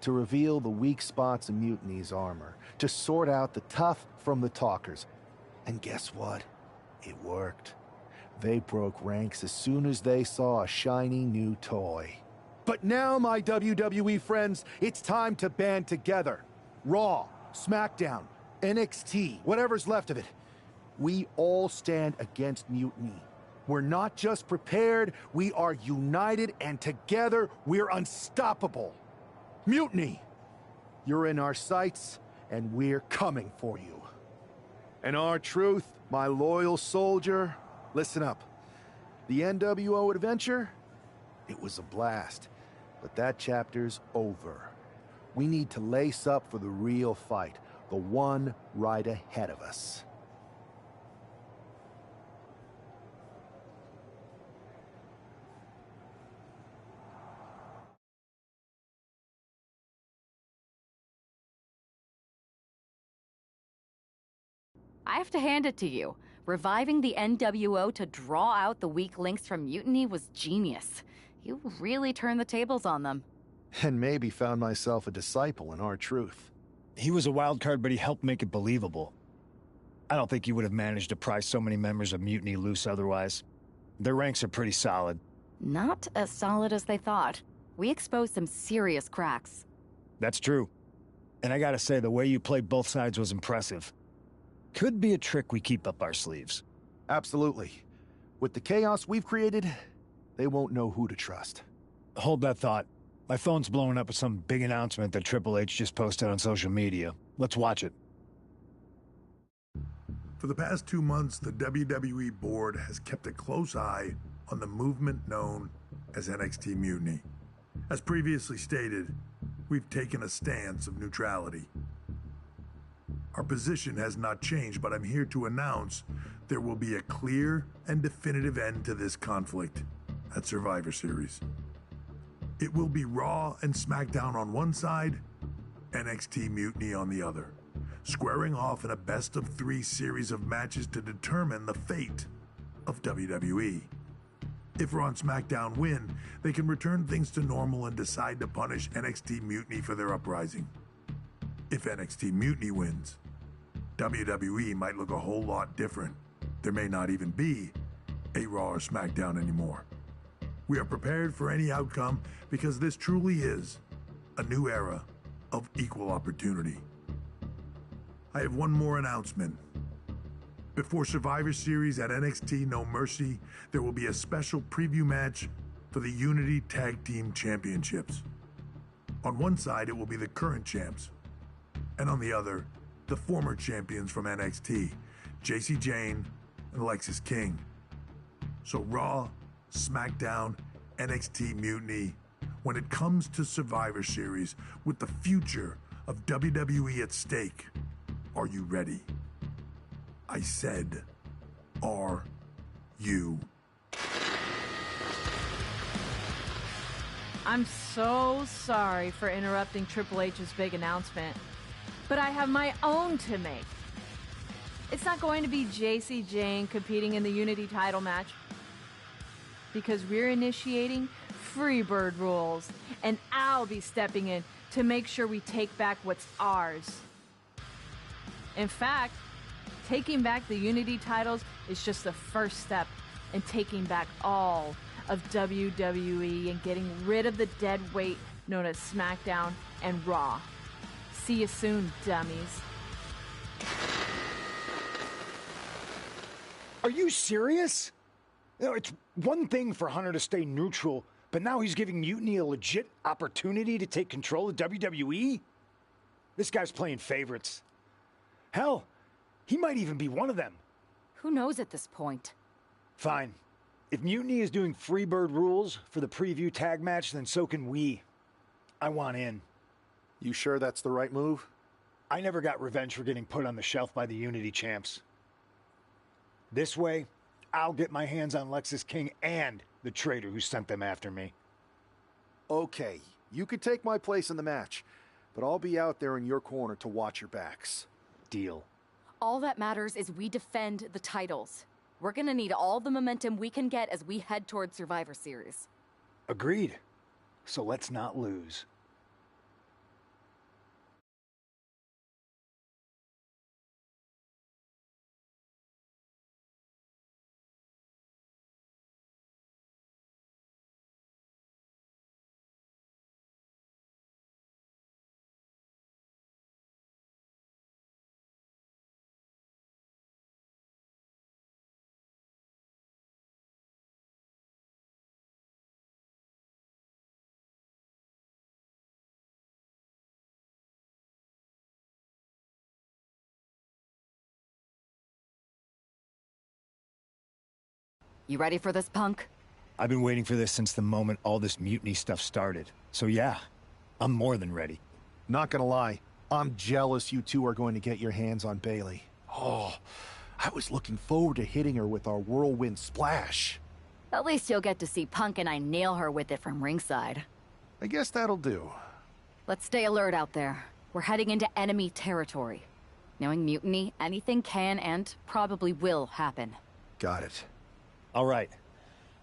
To reveal the weak spots in Mutiny's armor, to sort out the tough from the talkers. And guess what? It worked. They broke ranks as soon as they saw a shiny new toy. But now, my WWE friends, it's time to band together. Raw, SmackDown, NXT, whatever's left of it. We all stand against Mutiny. We're not just prepared, we are united, and together we're unstoppable. Mutiny, you're in our sights, and we're coming for you. And R-Truth, my loyal soldier, listen up. The nWo adventure, it was a blast. But that chapter's over. We need to lace up for the real fight, the one right ahead of us. I have to hand it to you. Reviving the nWo to draw out the weak links from Mutiny was genius. You really turned the tables on them. And maybe found myself a disciple in R-Truth. He was a wild card, but he helped make it believable. I don't think you would have managed to pry so many members of Mutiny loose otherwise. Their ranks are pretty solid. Not as solid as they thought. We exposed some serious cracks. That's true. And I gotta say, the way you played both sides was impressive. Could be a trick we keep up our sleeves. Absolutely. With the chaos we've created, they won't know who to trust. Hold that thought. My phone's blowing up with some big announcement that Triple H just posted on social media. Let's watch it. For the past 2 months, the WWE board has kept a close eye on the movement known as NXT Mutiny. As previously stated, we've taken a stance of neutrality. Our position has not changed, but I'm here to announce there will be a clear and definitive end to this conflict at Survivor Series. It will be Raw and SmackDown on one side, NXT Mutiny on the other, squaring off in a best-of-3 series of matches to determine the fate of WWE. If Raw and SmackDown win, they can return things to normal and decide to punish NXT Mutiny for their uprising. If NXT Mutiny wins, WWE might look a whole lot different. There may not even be a Raw or SmackDown anymore. We are prepared for any outcome because this truly is a new era of equal opportunity. I have one more announcement. Before Survivor Series at NXT No Mercy, there will be a special preview match for the Unity Tag Team Championships. On one side, it will be the current champs, and on the other, the former champions from NXT, JC Jane and Alexis King. So Raw, SmackDown, NXT Mutiny, when it comes to Survivor Series, with the future of WWE at stake, are you ready? I said, are you? I'm so sorry for interrupting Triple H's big announcement, but I have my own to make. It's not going to be JC Jane competing in the Unity title match. Because we're initiating Freebird rules, and I'll be stepping in to make sure we take back what's ours. In fact, taking back the Unity titles is just the first step in taking back all of WWE and getting rid of the dead weight known as SmackDown and Raw. See you soon, dummies. Are you serious? You know, it's one thing for Hunter to stay neutral, but now he's giving Mutiny a legit opportunity to take control of WWE? This guy's playing favorites. Hell, he might even be one of them. Who knows at this point? Fine. If Mutiny is doing Freebird rules for the preview tag match, then so can we. I want in. You sure that's the right move? I never got revenge for getting put on the shelf by the Unity champs. This way, I'll get my hands on Lexis King and the traitor who sent them after me. Okay, you could take my place in the match, but I'll be out there in your corner to watch your backs. Deal. All that matters is we defend the titles. We're gonna need all the momentum we can get as we head toward Survivor Series. Agreed. So let's not lose. You ready for this, punk? I've been waiting for this since the moment all this Mutiny stuff started. So yeah, I'm more than ready. Not gonna lie, I'm jealous you two are going to get your hands on Bailey. Oh, I was looking forward to hitting her with our whirlwind splash. At least you'll get to see Punk and I nail her with it from ringside. I guess that'll do. Let's stay alert out there. We're heading into enemy territory. Knowing Mutiny, anything can and probably will happen. Got it. All right,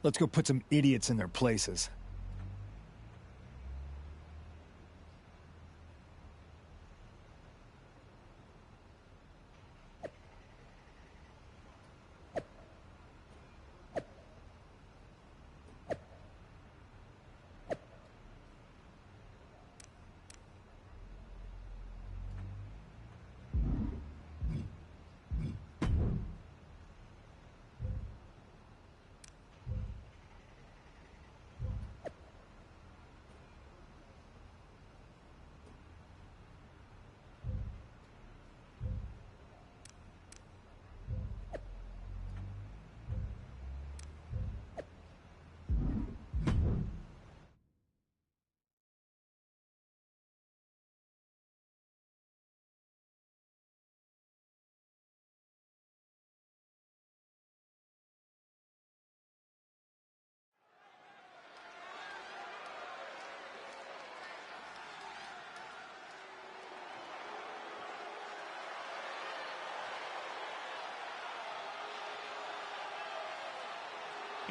let's go put some idiots in their places.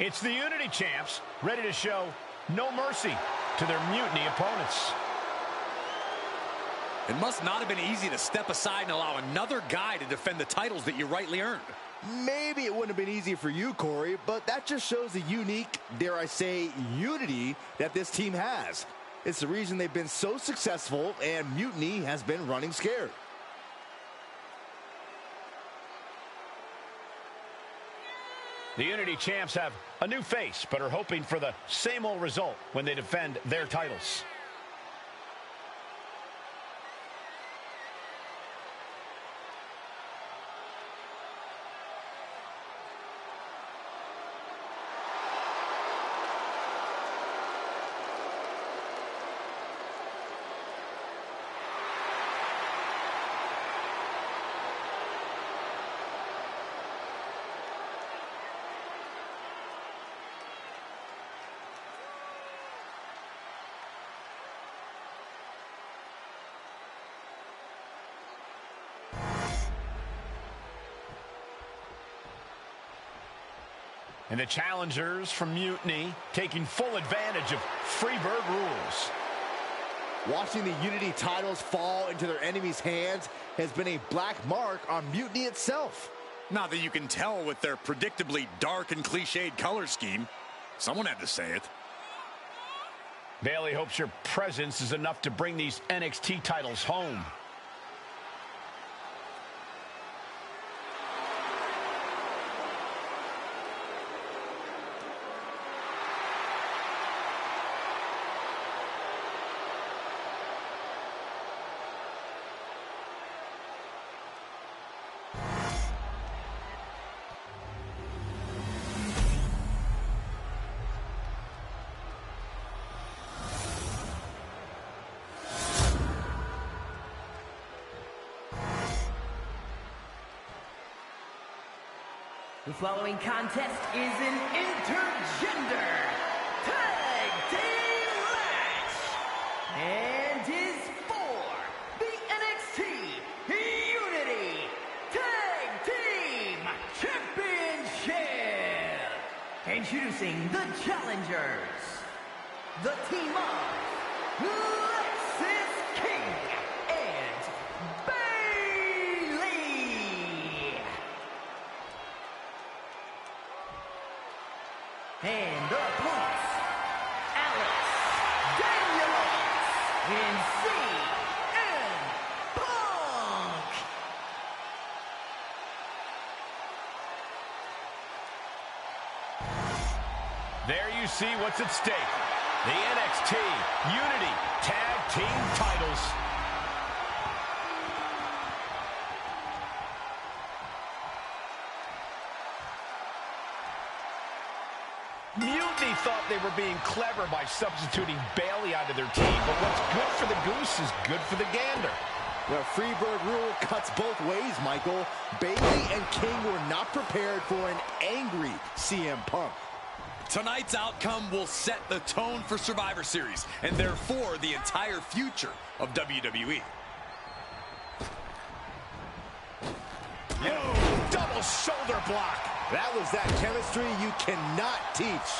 It's the Unity champs, ready to show no mercy to their Mutiny opponents. It must not have been easy to step aside and allow another guy to defend the titles that you rightly earned. Maybe it wouldn't have been easy for you, Corey, but that just shows the unique, dare I say, unity that this team has. It's the reason they've been so successful, and Mutiny has been running scared. The Unity champs have a new face, but are hoping for the same old result when they defend their titles. And the challengers from Mutiny taking full advantage of Freebird rules. Watching the Unity titles fall into their enemies' hands has been a black mark on Mutiny itself. Not that you can tell with their predictably dark and cliched color scheme. Someone had to say it. Bayley hopes your presence is enough to bring these NXT titles home. The following contest is an intergender tag team match and is for the NXT Unity Tag Team Championship. Introducing the challengers, the team of Lexis King and and the opponents, Alex Daniels and CM Punk. There you see what's at stake. The NXT Unity Tag Team titles. Mutiny thought they were being clever by substituting Bayley onto their team, but what's good for the goose is good for the gander. The Freebird rule cuts both ways, Michael. Bayley and King were not prepared for an angry CM Punk. Tonight's outcome will set the tone for Survivor Series, and therefore the entire future of WWE. Double shoulder block. That was that chemistry you cannot teach.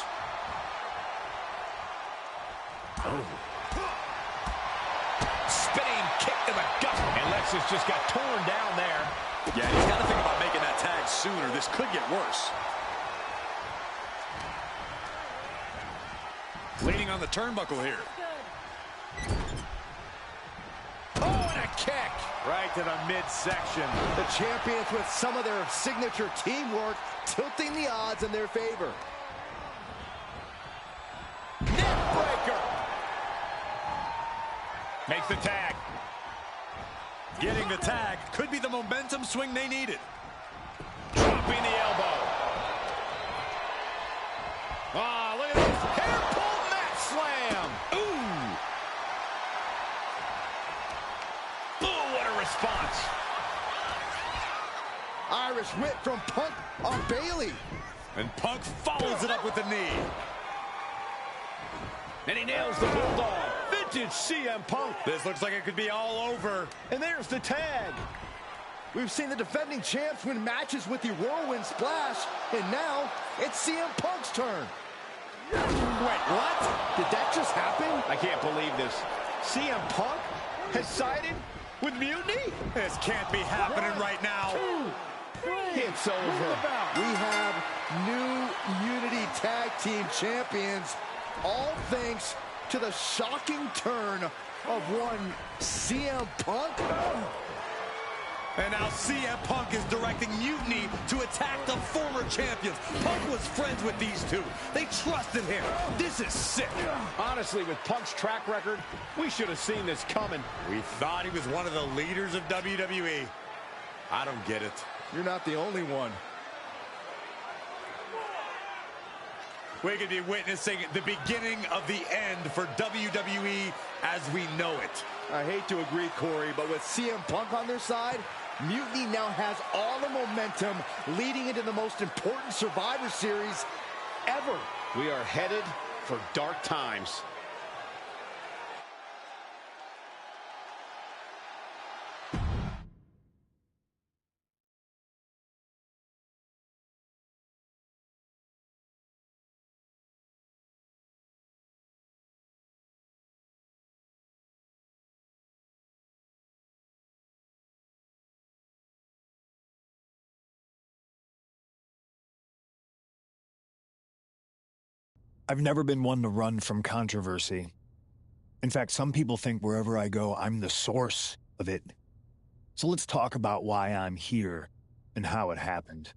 Spinning kick to the gut. And Lexis just got torn down there. Yeah, he's got to think about making that tag sooner. This could get worse. Leaning on the turnbuckle here. Oh, and a kick. Right to the midsection. The champions with some of their signature teamwork tilting the odds in their favor. Neck breaker. Makes the tag. Getting the tag could be the momentum swing they needed. Dropping the elbow. Ah, look at this. Hair pull mat slam. Ooh. Ooh, what a response. Irish whip from Punk on Bayley. And Punk follows it up with the knee. And he nails the bulldog. Vintage CM Punk. This looks like it could be all over. And there's the tag. We've seen the defending champs win matches with the whirlwind splash, and now it's CM Punk's turn. Wait, what? Did that just happen? I can't believe this. CM Punk has sided with Mutiny? This can't be happening right now. It's over. We have new Unity Tag Team Champions, all thanks to the shocking turn of one CM Punk. And now CM Punk is directing Mutiny to attack the former champions. Punk was friends with these two. They trusted him. This is sick. Honestly, with Punk's track record, we should have seen this coming. We thought he was one of the leaders of WWE. I don't get it. You're not the only one. We could be witnessing the beginning of the end for WWE as we know it. I hate to agree, Corey, but with CM Punk on their side, Mutiny now has all the momentum leading into the most important Survivor Series ever. We are headed for dark times. I've never been one to run from controversy. In fact, some people think wherever I go, I'm the source of it. So let's talk about why I'm here and how it happened.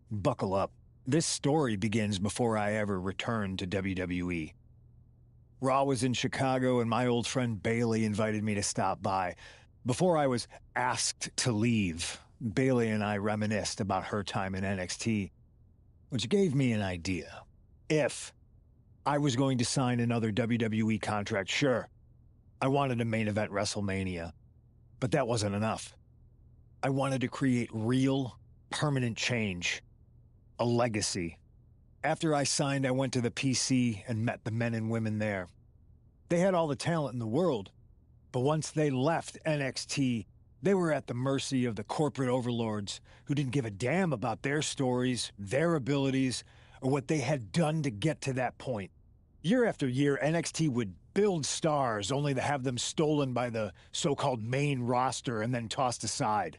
Buckle up. This story begins before I ever returned to WWE. Raw was in Chicago and my old friend Bailey invited me to stop by. Before I was asked to leave, Bailey and I reminisced about her time in NXT, which gave me an idea. If I was going to sign another WWE contract, sure, I wanted a main event WrestleMania, but that wasn't enough. I wanted to create real, permanent change, a legacy. After I signed, I went to the PC and met the men and women there. They had all the talent in the world, but once they left NXT, they were at the mercy of the corporate overlords who didn't give a damn about their stories, their abilities, or what they had done to get to that point. Year after year, NXT would build stars only to have them stolen by the so-called main roster and then tossed aside.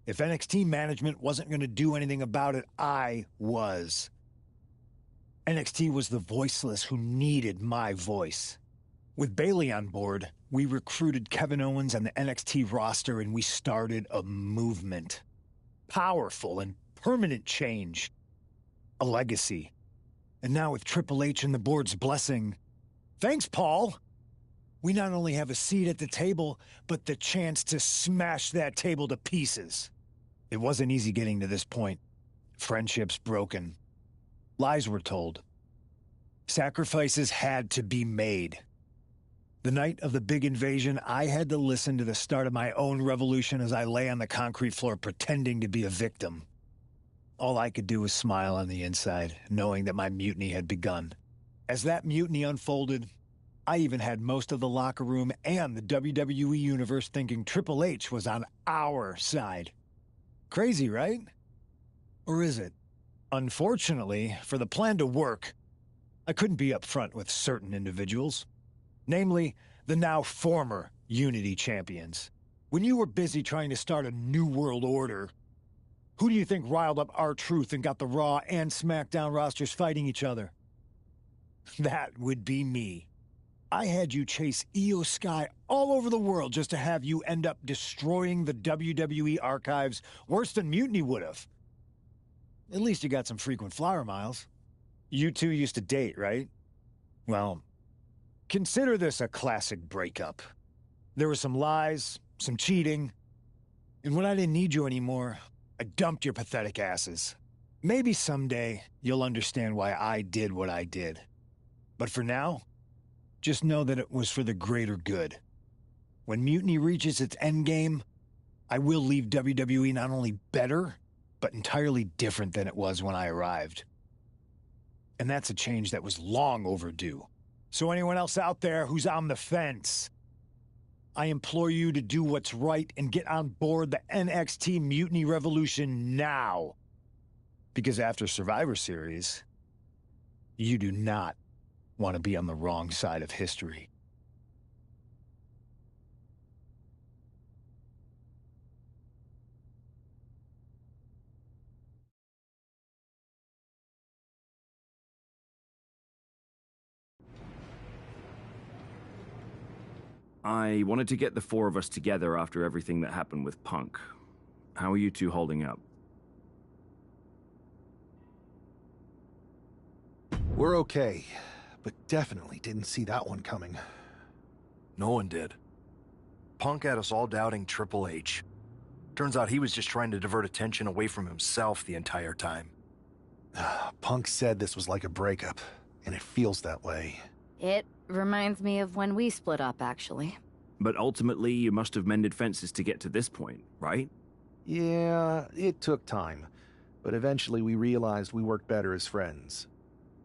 If NXT management wasn't going to do anything about it, I was. NXT was the voiceless who needed my voice. With Bailey on board, we recruited Kevin Owens and the NXT roster and we started a movement. Powerful and permanent change. A legacy. And now with Triple H and the board's blessing, thanks, Paul! We not only have a seat at the table, but the chance to smash that table to pieces. It wasn't easy getting to this point. Friendships broken. Lies were told. Sacrifices had to be made. The night of the big invasion, I had to listen to the start of my own revolution as I lay on the concrete floor pretending to be a victim. All I could do was smile on the inside, knowing that my mutiny had begun. As that mutiny unfolded, I even had most of the locker room and the WWE Universe thinking Triple H was on our side. Crazy, right? Or is it? Unfortunately, for the plan to work, I couldn't be upfront with certain individuals. Namely, the now former Unity champions. When you were busy trying to start a new world order, who do you think riled up R-Truth and got the Raw and SmackDown rosters fighting each other? That would be me. I had you chase Io Sky all over the world just to have you end up destroying the WWE archives worse than Mutiny would have. At least you got some frequent flyer miles. You two used to date, right? Well, consider this a classic breakup. There were some lies, some cheating, and when I didn't need you anymore, I dumped your pathetic asses. Maybe someday you'll understand why I did what I did. But for now, just know that it was for the greater good. When Mutiny reaches its endgame, I will leave WWE not only better, but entirely different than it was when I arrived. And that's a change that was long overdue. So anyone else out there who's on the fence, I implore you to do what's right and get on board the NXT Mutiny Revolution now. Because after Survivor Series, you do not want to be on the wrong side of history. I wanted to get the four of us together after everything that happened with Punk. How are you two holding up? We're okay, but definitely didn't see that one coming. No one did. Punk had us all doubting Triple H. Turns out he was just trying to divert attention away from himself the entire time. Punk said this was like a breakup, and it feels that way. It reminds me of when we split up, actually. But ultimately, you must have mended fences to get to this point, right? Yeah, it took time. But eventually we realized we worked better as friends.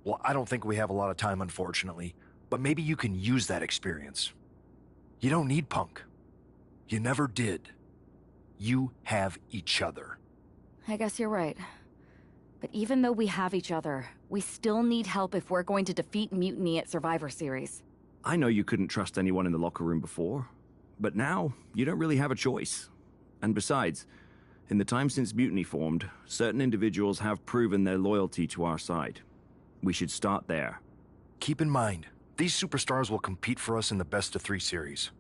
Well, I don't think we have a lot of time, unfortunately. But maybe you can use that experience. You don't need Punk. You never did. You have each other. I guess you're right. But even though we have each other, we still need help if we're going to defeat Mutiny at Survivor Series. I know you couldn't trust anyone in the locker room before, but now you don't really have a choice. And besides, in the time since Mutiny formed, certain individuals have proven their loyalty to our side. We should start there. Keep in mind, these superstars will compete for us in the best-of-3 series.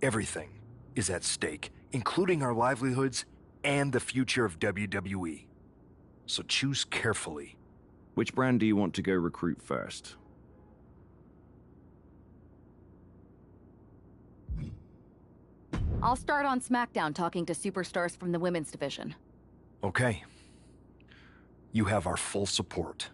Everything is at stake, including our livelihoods and the future of WWE. So choose carefully. Which brand do you want to go recruit first? I'll start on SmackDown talking to superstars from the women's division. Okay. You have our full support.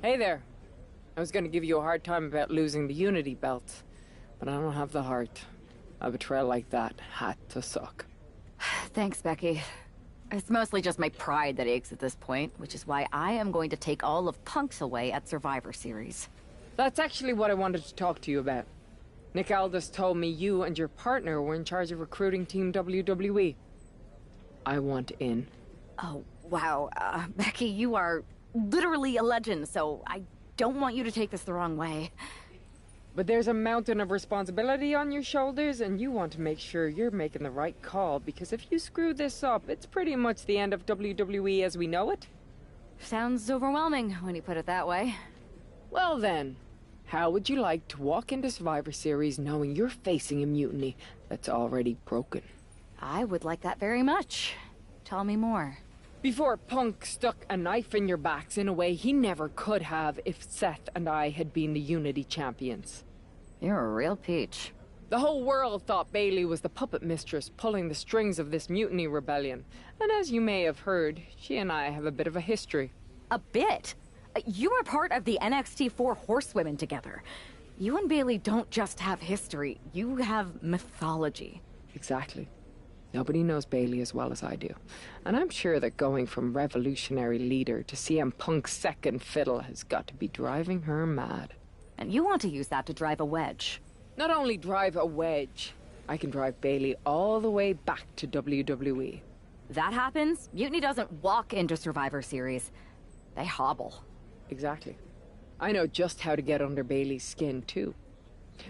Hey there. I was gonna give you a hard time about losing the Unity belt, but I don't have the heart. A betrayal like that had to suck. Thanks, Becky. It's mostly just my pride that aches at this point, which is why I am going to take all of Punk's away at Survivor Series. That's actually what I wanted to talk to you about. Nick Aldis told me you and your partner were in charge of recruiting Team WWE. I want in. Oh, wow. Becky, you are literally a legend, so I don't want you to take this the wrong way. But there's a mountain of responsibility on your shoulders, and you want to make sure you're making the right call, because if you screw this up, it's pretty much the end of WWE as we know it. Sounds overwhelming when you put it that way. Well then, how would you like to walk into Survivor Series knowing you're facing a mutiny that's already broken? I would like that very much. Tell me more. Before Punk stuck a knife in your backs in a way he never could have if Seth and I had been the Unity champions. You're a real peach. The whole world thought Bailey was the puppet mistress pulling the strings of this mutiny rebellion. And as you may have heard, she and I have a bit of a history. A bit? You were part of the NXT 4 Horsewomen together. You and Bailey don't just have history, you have mythology. Exactly. Nobody knows Bailey as well as I do. And I'm sure that going from revolutionary leader to CM Punk's second fiddle has got to be driving her mad. And you want to use that to drive a wedge. Not only drive a wedge, I can drive Bailey all the way back to WWE. That happens, Mutiny doesn't walk into Survivor Series. They hobble. Exactly. I know just how to get under Bailey's skin, too.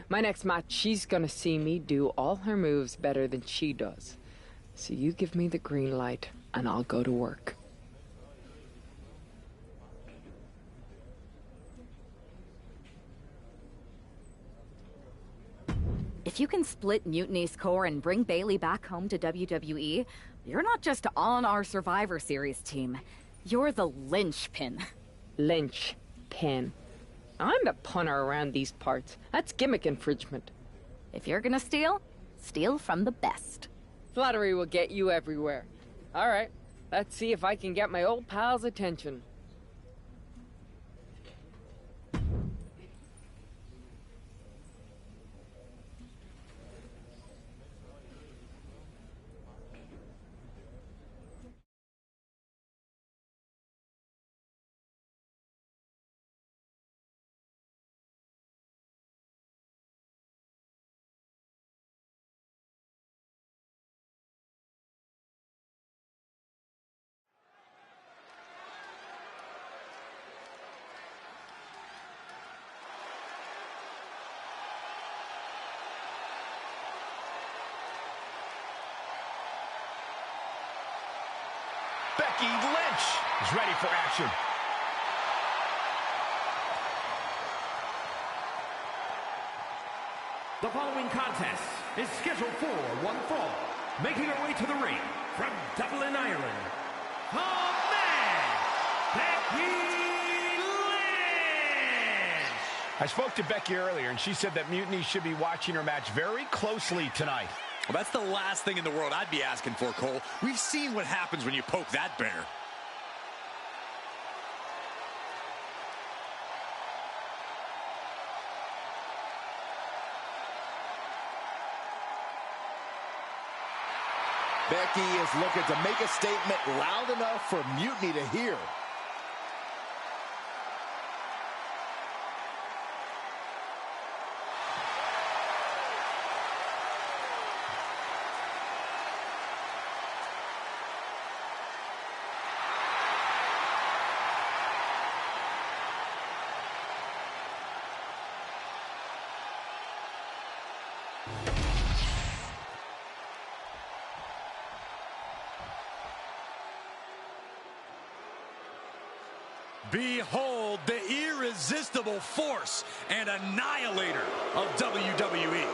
My next match, she's gonna see me do all her moves better than she does. So you give me the green light, and I'll go to work. If you can split Mutiny's core and bring Bailey back home to WWE, you're not just on our Survivor Series team. You're the linchpin. Linchpin. I'm the punter around these parts. That's gimmick infringement. If you're gonna steal, steal from the best. Flattery will get you everywhere. All right, let's see if I can get my old pal's attention. Becky Lynch is ready for action. The following contest is scheduled for one fall. Making her way to the ring from Dublin, Ireland, the man, Becky Lynch! I spoke to Becky earlier, and she said that Mutiny should be watching her match very closely tonight. Well, that's the last thing in the world I'd be asking for, Cole. We've seen what happens when you poke that bear. Becky is looking to make a statement loud enough for Mutiny to hear. Behold the irresistible force and annihilator of WWE.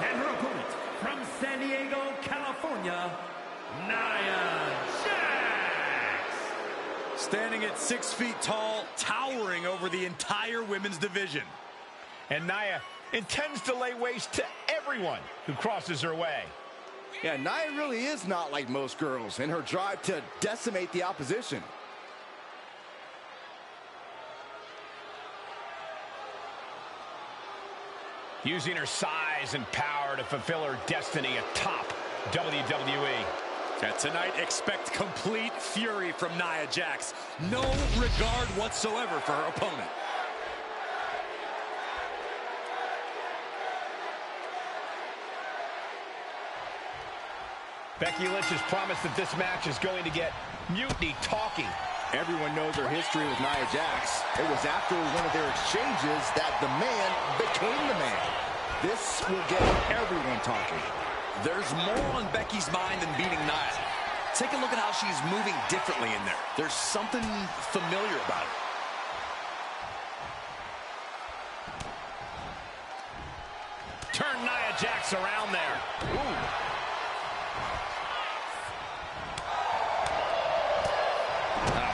And her opponent from San Diego, California, Nia Jax. Standing at 6 feet tall, towering over the entire women's division. And Nia intends to lay waste to everyone who crosses her way. Yeah, Nia really is not like most girls in her drive to decimate the opposition. Using her size and power to fulfill her destiny atop WWE. Tonight, expect complete fury from Nia Jax. No regard whatsoever for her opponent. Becky Lynch has promised that this match is going to get Mutiny talking. Everyone knows her history with Nia Jax. It was after one of their exchanges that the man became the man. This will get everyone talking. There's more on Becky's mind than beating Nia. Take a look at how she's moving differently in there. There's something familiar about it. Turn Nia Jax around there. Ooh.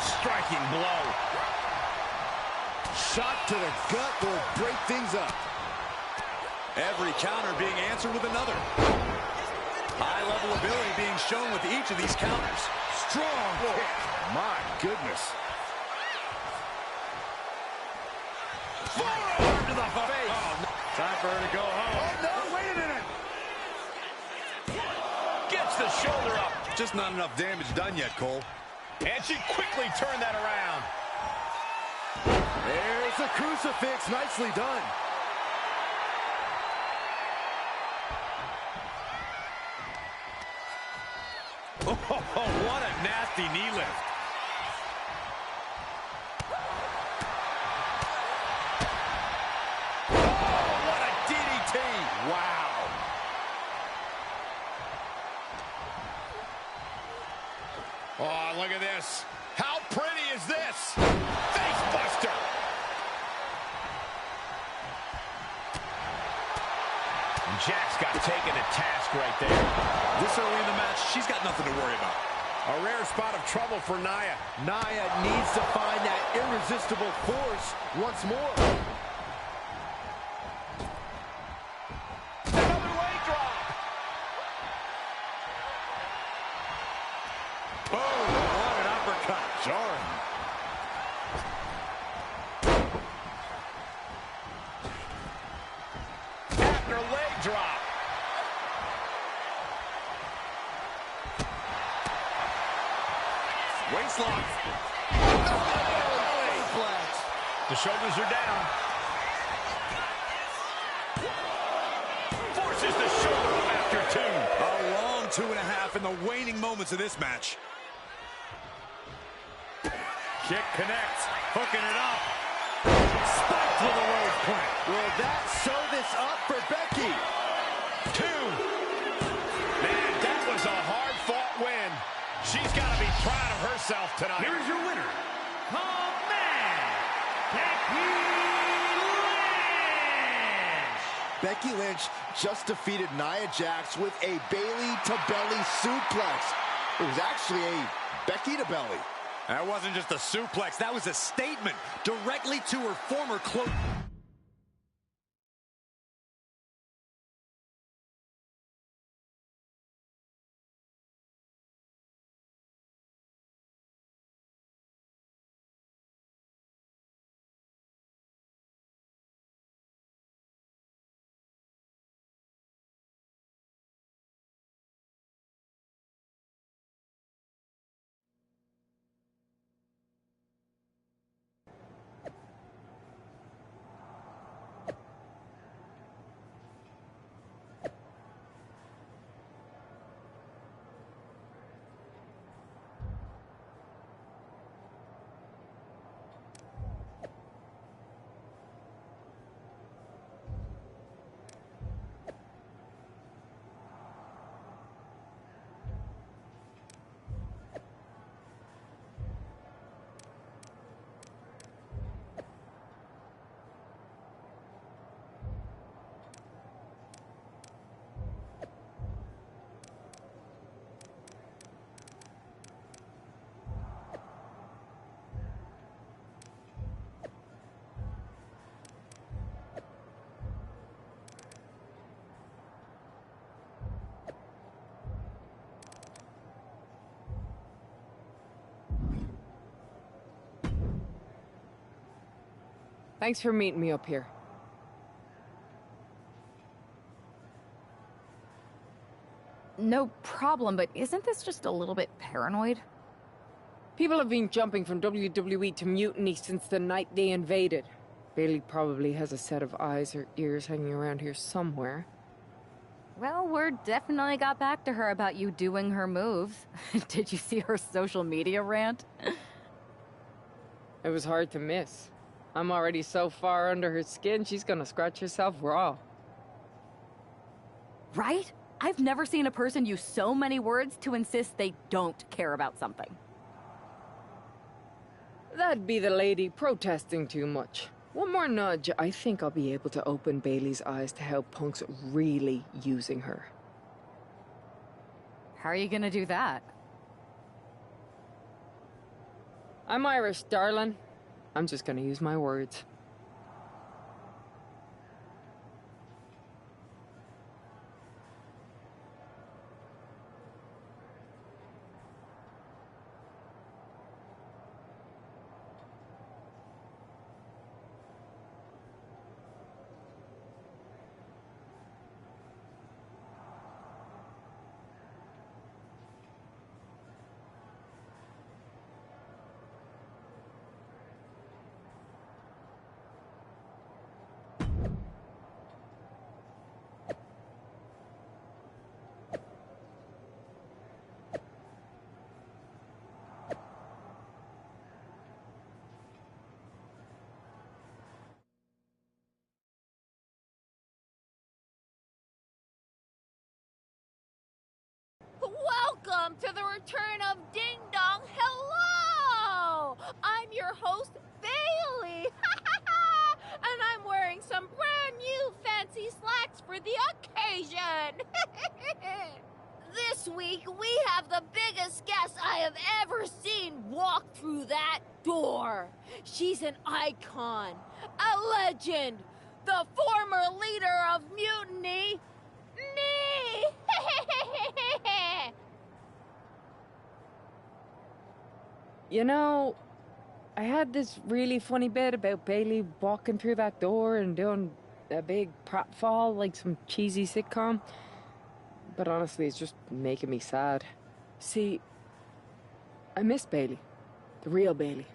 Striking blow. Shot to the gut will break things up. Every counter being answered with another. High-level ability being shown with each of these counters. Strong kick. My goodness. Forearm to the face. Oh, time for her to go home. Oh, no, wait a minute. Gets the shoulder up. Just not enough damage done yet, Cole. And she quickly turned that around. There's a crucifix. Nicely done. Oh, what a nasty knee lift. Oh, what a DDT. Wow. Oh, look at this. How pretty is this? Face buster. And Jax got taken to task right there. This early in the match, she's got nothing to worry about. A rare spot of trouble for Nia. Nia needs to find that irresistible force once more. Another leg drop. Oh, what an uppercut. Jarring. After leg drop. Waistlock. The shoulders are down. Forces the shoulder up after two. A long 2.5 in the waning moments of this match. Kick connects. Hooking it up. Spiked with a rose plant. Will that sew this up for Becky? Two. Man, that was a hard-fought win. She's got to be proud of herself tonight. Here's your winner, the man, Becky Lynch. Becky Lynch just defeated Nia Jax with a Bayley to belly suplex. It was actually a Becky to belly. That wasn't just a suplex, that was a statement directly to her former close. Thanks for meeting me up here. No problem, but isn't this just a little bit paranoid? People have been jumping from WWE to Mutiny since the night they invaded. Bayley probably has a set of eyes or ears hanging around here somewhere. Well, word definitely got back to her about you doing her moves. Did you see her social media rant? It was hard to miss. I'm already so far under her skin, she's gonna scratch herself raw. Right? I've never seen a person use so many words to insist they don't care about something. That'd be the lady protesting too much. One more nudge, I think I'll be able to open Bayley's eyes to how Punk's really using her. How are you gonna do that? I'm Irish, darling. I'm just gonna use my words. Welcome to the return of Ding Dong. Hello! I'm your host, Bayley. And I'm wearing some brand new fancy slacks for the occasion. This week, we have the biggest guest I have ever seen walk through that door. She's an icon, a legend, the former leader of Mutiny, me! You know, I had this really funny bit about Bayley walking through that door and doing a big pratfall like some cheesy sitcom. But honestly, it's just making me sad. See, I miss Bayley. The real Bayley.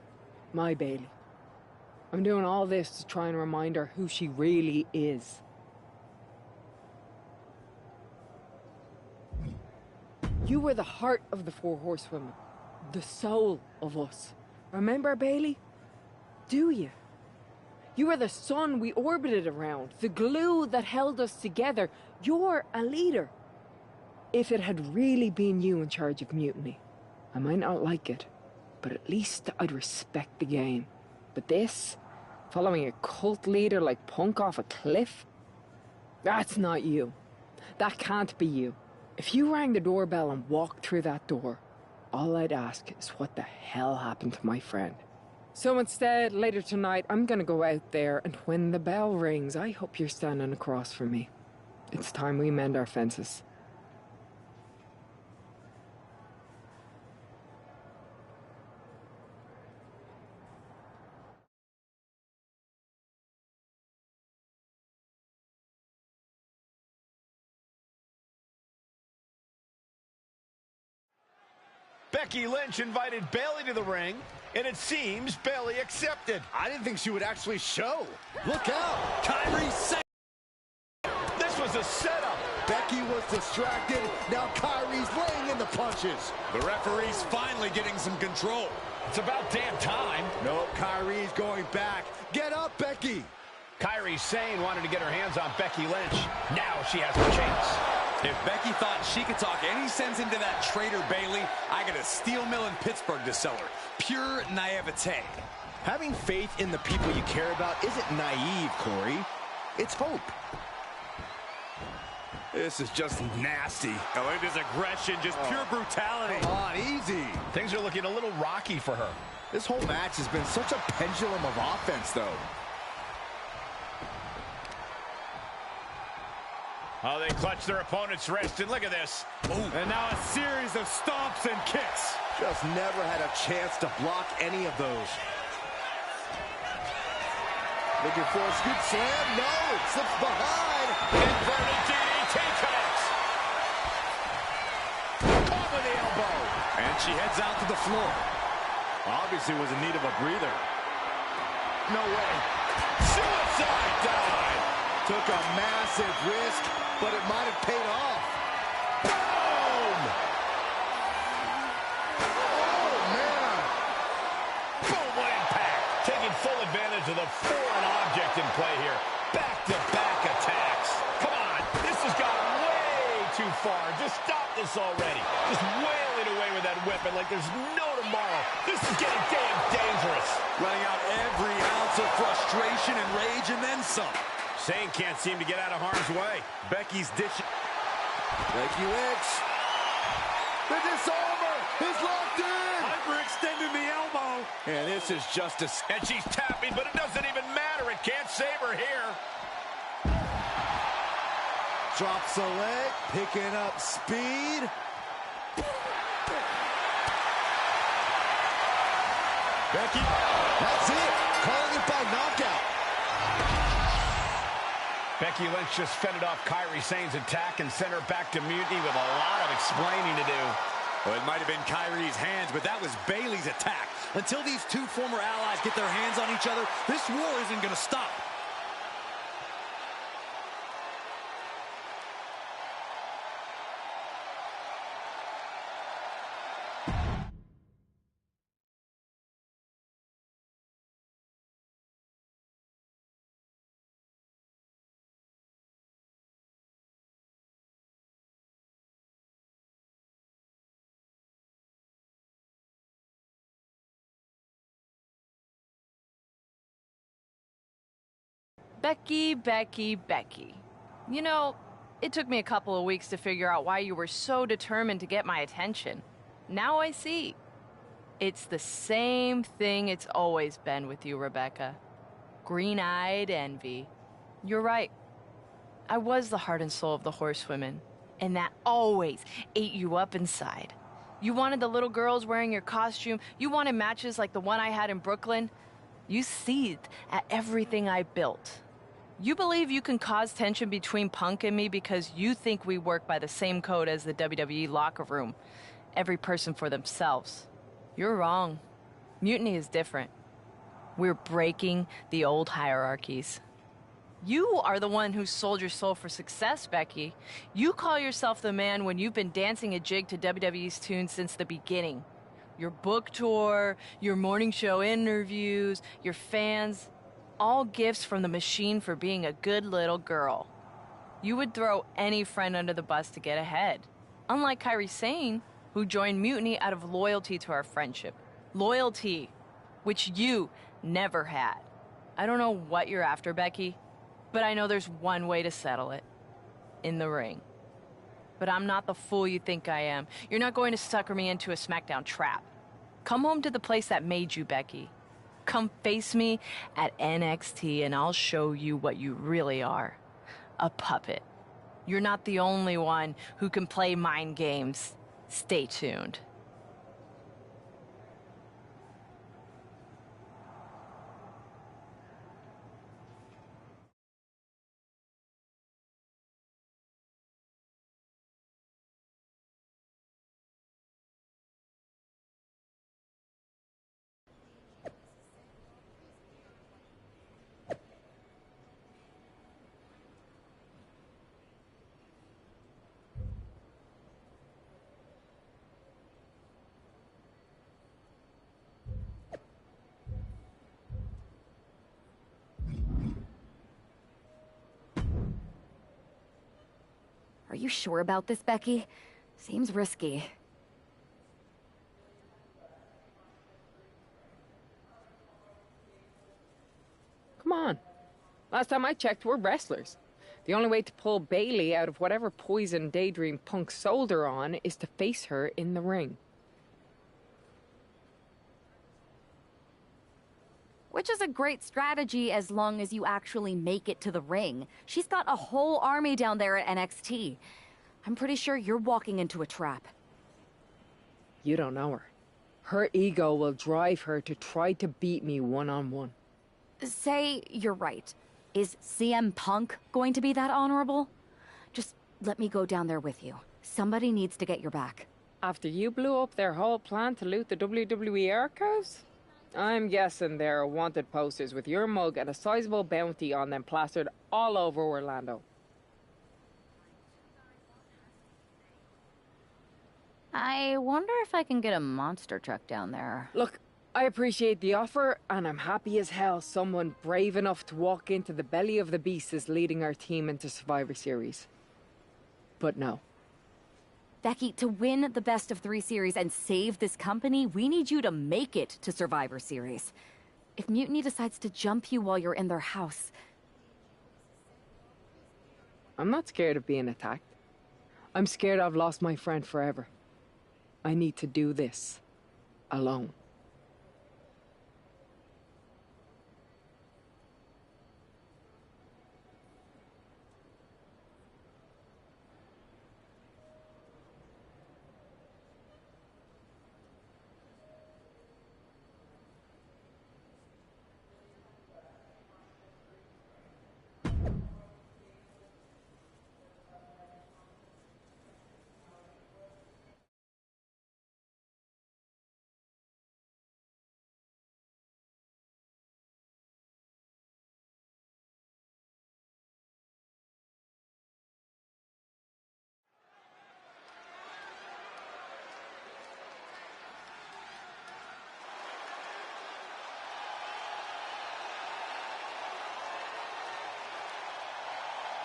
My Bayley. I'm doing all this to try and remind her who she really is. You were the heart of the Four Horsewomen. The soul of us. Remember, Bayley? Do you? You were the sun we orbited around, the glue that held us together. You're a leader. If it had really been you in charge of Mutiny, I might not like it, but at least I'd respect the game. But this, following a cult leader like Punk off a cliff? That's not you. That can't be you. If you rang the doorbell and walked through that door, all I'd ask is what the hell happened to my friend. So instead, later tonight, I'm gonna go out there, and when the bell rings, I hope you're standing across from me. It's time we mend our fences. Becky Lynch invited Bayley to the ring, and it seems Bayley accepted. I didn't think she would actually show. Look out! Kyrie Sane. This was a setup. Becky was distracted. Now Kyrie's laying in the punches. The referee's finally getting some control. It's about damn time. No, Kyrie's going back. Get up, Becky. Kyrie Sane wanted to get her hands on Becky Lynch. Now she has a chance. If Becky thought she could talk any sense into that traitor Bayley, I got a steel mill in Pittsburgh to sell her. Pure naivete. Having faith in the people you care about isn't naive, Corey. It's hope. This is just nasty. Oh, look at this aggression, just pure brutality. Come on, easy. Things are looking a little rocky for her. This whole match has been such a pendulum of offense, though. Oh, they clutch their opponent's wrist, and look at this. Ooh. And now a series of stomps and kicks. Just never had a chance to block any of those. Looking for a scoop slam. No, it slips behind. Inverted DDT connects. Caught with the elbow. And she heads out to the floor. Obviously was in need of a breather. No way. Suicide dive. Took a massive risk, but it might have paid off. Boom! Oh, man. Boom, what impact. Taking full advantage of the foreign object in play here. Back-to-back attacks. Come on, this has gone way too far. Just stop this already. Just wailing away with that weapon like there's no tomorrow. This is getting damn dangerous. Running out every ounce of frustration and rage and then some. Sane can't seem to get out of harm's way. Becky's dishing. Becky Lynch. The disarmer is locked in. Hyperextending the elbow. And this is just a... And she's tapping, but it doesn't even matter. It can't save her here. Drops the leg, picking up speed. Becky. That's it. Calling it by knockout. Becky Lynch just fended off Kyrie Sane's attack and sent her back to Mutiny with a lot of explaining to do. Well, it might have been Kyrie's hands, but that was Bayley's attack. Until these two former allies get their hands on each other, this war isn't going to stop. Becky, Becky, Becky. You know, it took me a couple of weeks to figure out why you were so determined to get my attention. Now I see. It's the same thing it's always been with you, Rebecca. Green-eyed envy. You're right. I was the heart and soul of the Horsewomen, and that always ate you up inside. You wanted the little girls wearing your costume. You wanted matches like the one I had in Brooklyn. You seethed at everything I built. You believe you can cause tension between Punk and me because you think we work by the same code as the WWE locker room. Every person for themselves. You're wrong. Mutiny is different. We're breaking the old hierarchies. You are the one who sold your soul for success, Becky. You call yourself the man when you've been dancing a jig to WWE's tune since the beginning. Your book tour, your morning show interviews, your fans, all gifts from the machine for being a good little girl. You would throw any friend under the bus to get ahead. Unlike Kyrie Sane, who joined Mutiny out of loyalty to our friendship. Loyalty, which you never had. I don't know what you're after, Becky, but I know there's one way to settle it. in the ring. But I'm not the fool you think I am. You're not going to sucker me into a SmackDown trap. Come home to the place that made you, Becky. Come face me at NXT and I'll show you what you really are. A puppet. You're not the only one who can play mind games. Stay tuned. Are you sure about this, Becky? Seems risky. Come on. Last time I checked, we're wrestlers. The only way to pull Bailey out of whatever poison Daydream Punk sold her on is to face her in the ring. Which is a great strategy as long as you actually make it to the ring. She's got a whole army down there at NXT. I'm pretty sure you're walking into a trap. You don't know her. Her ego will drive her to try to beat me one-on-one. Say you're right. Is CM Punk going to be that honorable? Just let me go down there with you. Somebody needs to get your back. After you blew up their whole plan to loot the WWE archives? I'm guessing there are wanted posters with your mug and a sizable bounty on them plastered all over Orlando. I wonder if I can get a monster truck down there. Look, I appreciate the offer, and I'm happy as hell someone brave enough to walk into the belly of the beast is leading our team into Survivor Series. But no. Becky, to win the best of 3 series and save this company, we need you to make it to Survivor Series. If Mutiny decides to jump you while you're in their house... I'm not scared of being attacked. I'm scared I've lost my friend forever. I need to do this alone.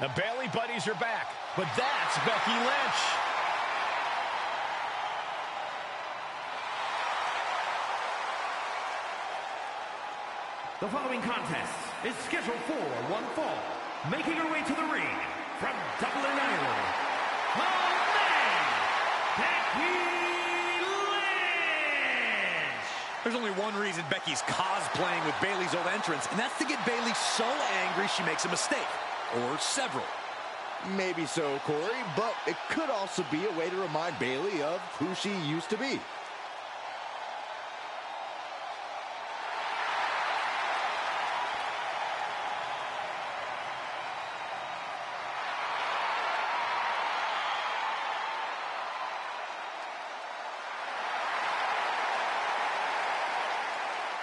The Bailey buddies are back, but that's Becky Lynch. The following contest is scheduled for one fall. Making her way to the ring from Dublin, Ireland, the man, Becky Lynch! There's only one reason Becky's cosplaying with Bailey's old entrance, and that's to get Bailey so angry she makes a mistake. Or several. Maybe so, Corey, but it could also be a way to remind Bailey of who she used to be.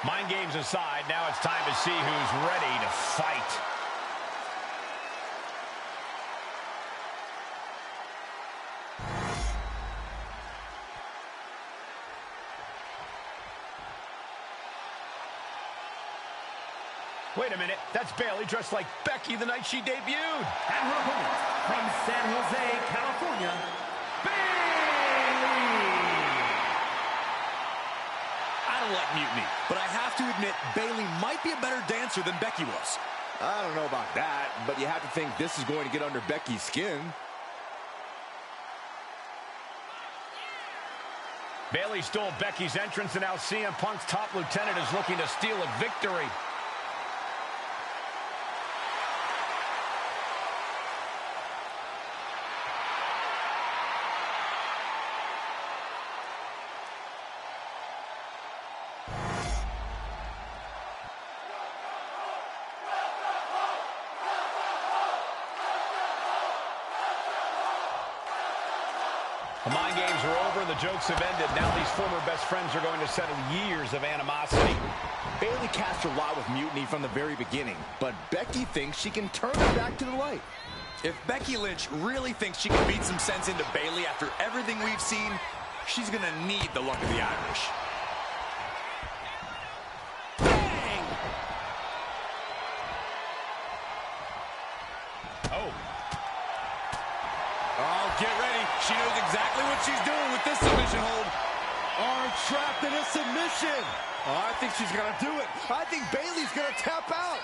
Mind games aside, now it's time to see who's ready to fight. Wait a minute, that's Bailey dressed like Becky the night she debuted. And her opponent from San Jose, California, Bailey! I don't like Mutiny, but I have to admit Bailey might be a better dancer than Becky was. I don't know about that, but you have to think this is going to get under Becky's skin. Bayley stole Becky's entrance, and now CM Punk's top lieutenant is looking to steal a victory. The mind games are over and the jokes have ended. Now these former best friends are going to settle years of animosity. Bayley cast her lot with Mutiny from the very beginning, but Becky thinks she can turn it back to the light. If Becky Lynch really thinks she can beat some sense into Bayley after everything we've seen, she's going to need the luck of the Irish. Bang! Oh, get ready. She knows exactly what she's doing with this submission hold. Arm trapped in a submission. Oh, I think she's going to do it. I think Bayley's going to tap out.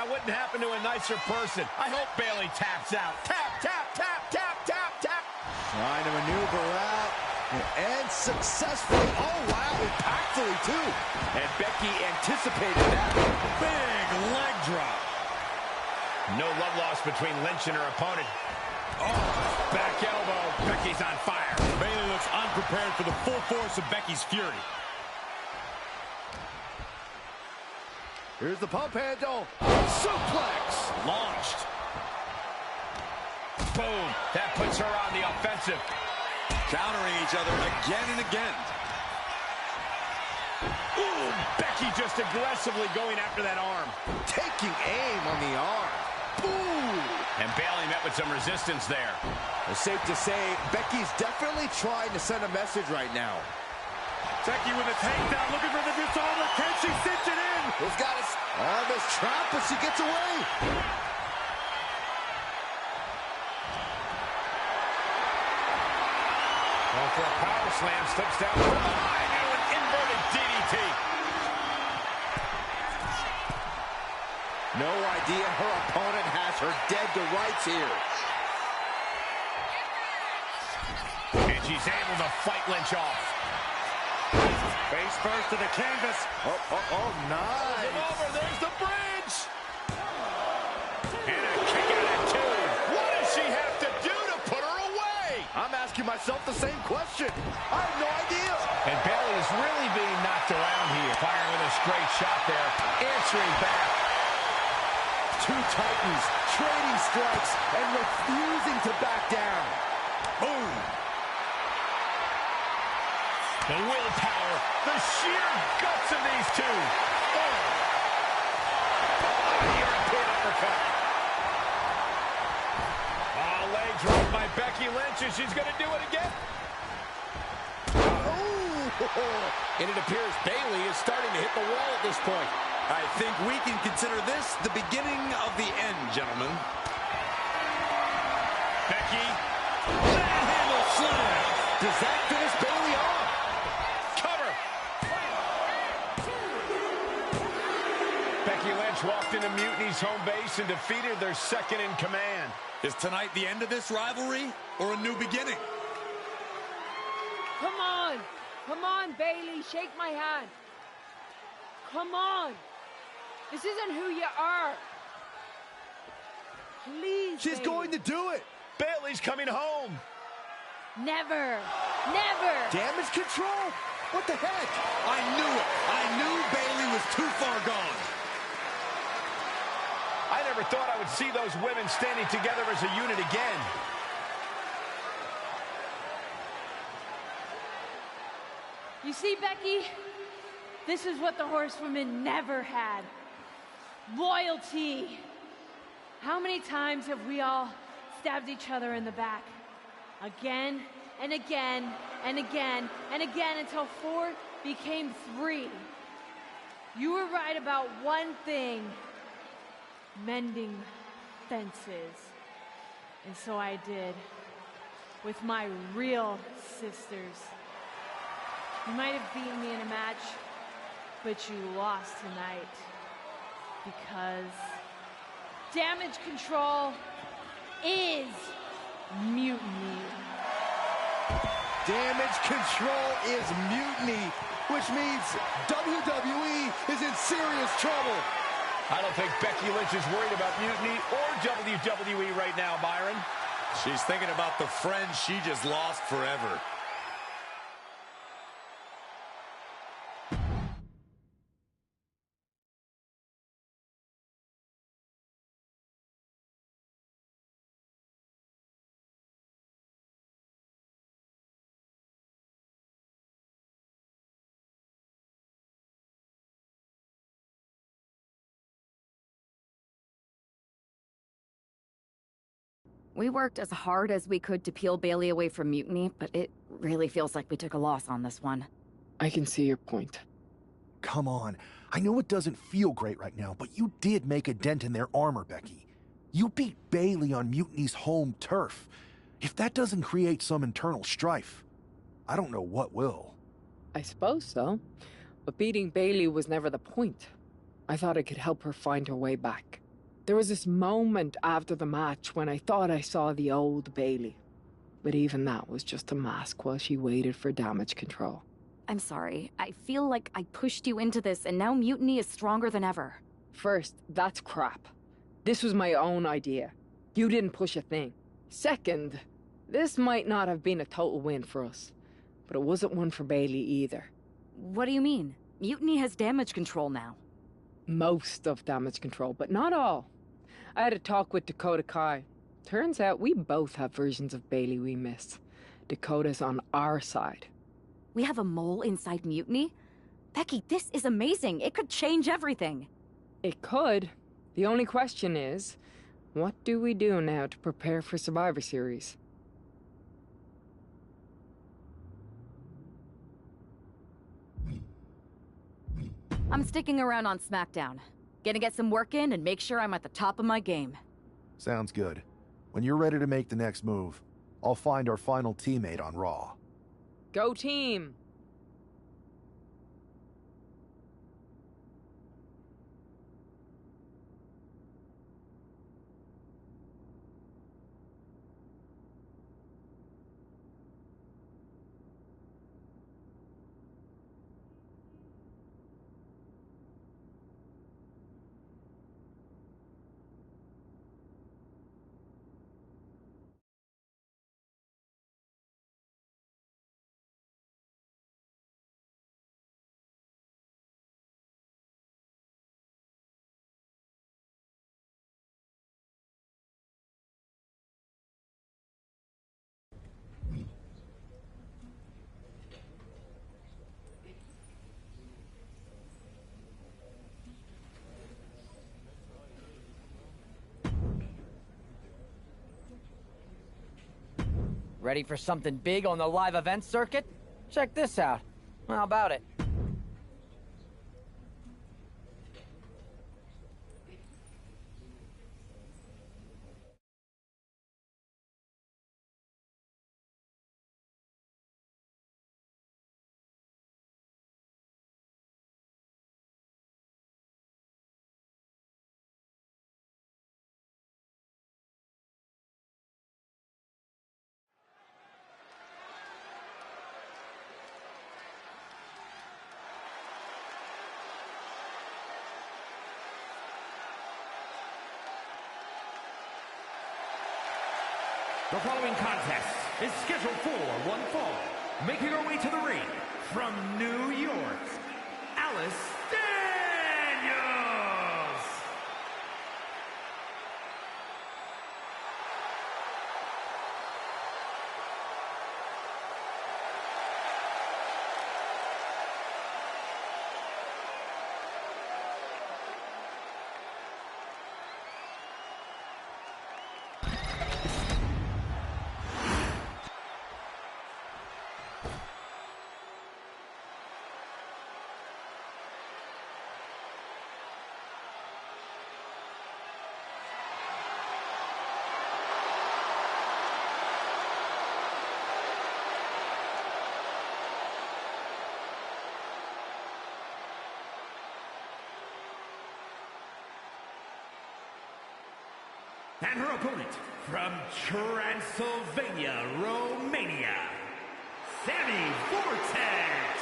Wouldn't happen to a nicer person. I hope Bayley taps out. Tap, tap, tap, tap, tap, tap. Trying to maneuver out. And successfully. Oh, wow. Impactfully, too. And Becky anticipated that. Big leg drop. No love lost between Lynch and her opponent. Oh, back elbow. Becky's on fire. Bayley looks unprepared for the full force of Becky's fury. Here's the pump handle. Suplex. Launched. Boom. That puts her on the offensive. Countering each other again and again. Ooh, Becky just aggressively going after that arm. Taking aim on the arm. Ooh. And Bayley met with some resistance there. It's safe to say, Becky's definitely trying to send a message right now. Becky with a takedown, looking for the dishonor. Can she cinch it in? Who's got his arm is trapped, but she gets away. Going for a power slam, slips down from behind into an inverted DDT. No idea her opponent has her dead to rights here. And she's able to fight Lynch off. Face first to the canvas. Oh, nice. Over, there's the bridge. And a kick out at two. What does she have to do to put her away? I'm asking myself the same question. I have no idea. And Bayley is really being knocked around here. Firing with a straight shot there. Answering back. Two titans trading strikes and refusing to back down. Boom. The willpower, the sheer guts of these two. Oh. European uppercut. Oh, leg drop by Becky Lynch, and she's going to do it again. Oh. And it appears Bayley is starting to hit the wall at this point. I think we can consider this the beginning of the end, gentlemen. Becky, manhandle slam. Does that finish Bayley off? Cover. Becky Lynch walked into Mutiny's home base and defeated their second in command. Is tonight the end of this rivalry or a new beginning? Come on. Come on, Bayley. Shake my hand. Come on. This isn't who you are. Please, She's Bayley. going to do it. Bayley's coming home. Never. Never. Damage control? What the heck? I knew it. I knew Bayley was too far gone. I never thought I would see those women standing together as a unit again. You see, Becky, this is what the horsewomen never had. Loyalty. How many times have we all stabbed each other in the back? Again and again and again and again until 4 became 3. You were right about one thing. Mending fences. And so I did. With my real sisters. You might have beaten me in a match, but you lost tonight. Because Damage Control is Mutiny. Damage Control is Mutiny, which means WWE is in serious trouble. I don't think Becky Lynch is worried about Mutiny or WWE right now, Byron. She's thinking about the friends she just lost forever. We worked as hard as we could to peel Bailey away from Mutiny, but it really feels like we took a loss on this one. I can see your point. Come on. I know it doesn't feel great right now, but you did make a dent in their armor, Becky. You beat Bailey on Mutiny's home turf. If that doesn't create some internal strife, I don't know what will. I suppose so. But beating Bailey was never the point. I thought I could help her find her way back. There was this moment after the match when I thought I saw the old Bailey. But even that was just a mask while she waited for Damage Control. I'm sorry. I feel like I pushed you into this, and now Mutiny is stronger than ever. First, that's crap. This was my own idea. You didn't push a thing. Second, this might not have been a total win for us. But it wasn't one for Bailey either. What do you mean? Mutiny has Damage Control now. Most of Damage Control, but not all. I had a talk with Dakota Kai. Turns out we both have versions of Bailey we miss. Dakota's on our side. We have a mole inside Mutiny? Becky, this is amazing. It could change everything. It could. The only question is, what do we do now to prepare for Survivor Series? I'm sticking around on SmackDown. Gonna get some work in and make sure I'm at the top of my game. Sounds good. When you're ready to make the next move, I'll find our final teammate on Raw. Go team! Ready for something big on the live event circuit? Check this out. How about it? The following contest is scheduled for one fall. Making her way to the ring from New York, Alice Daniels! And her opponent from Transylvania, Romania, Sammy Vortex.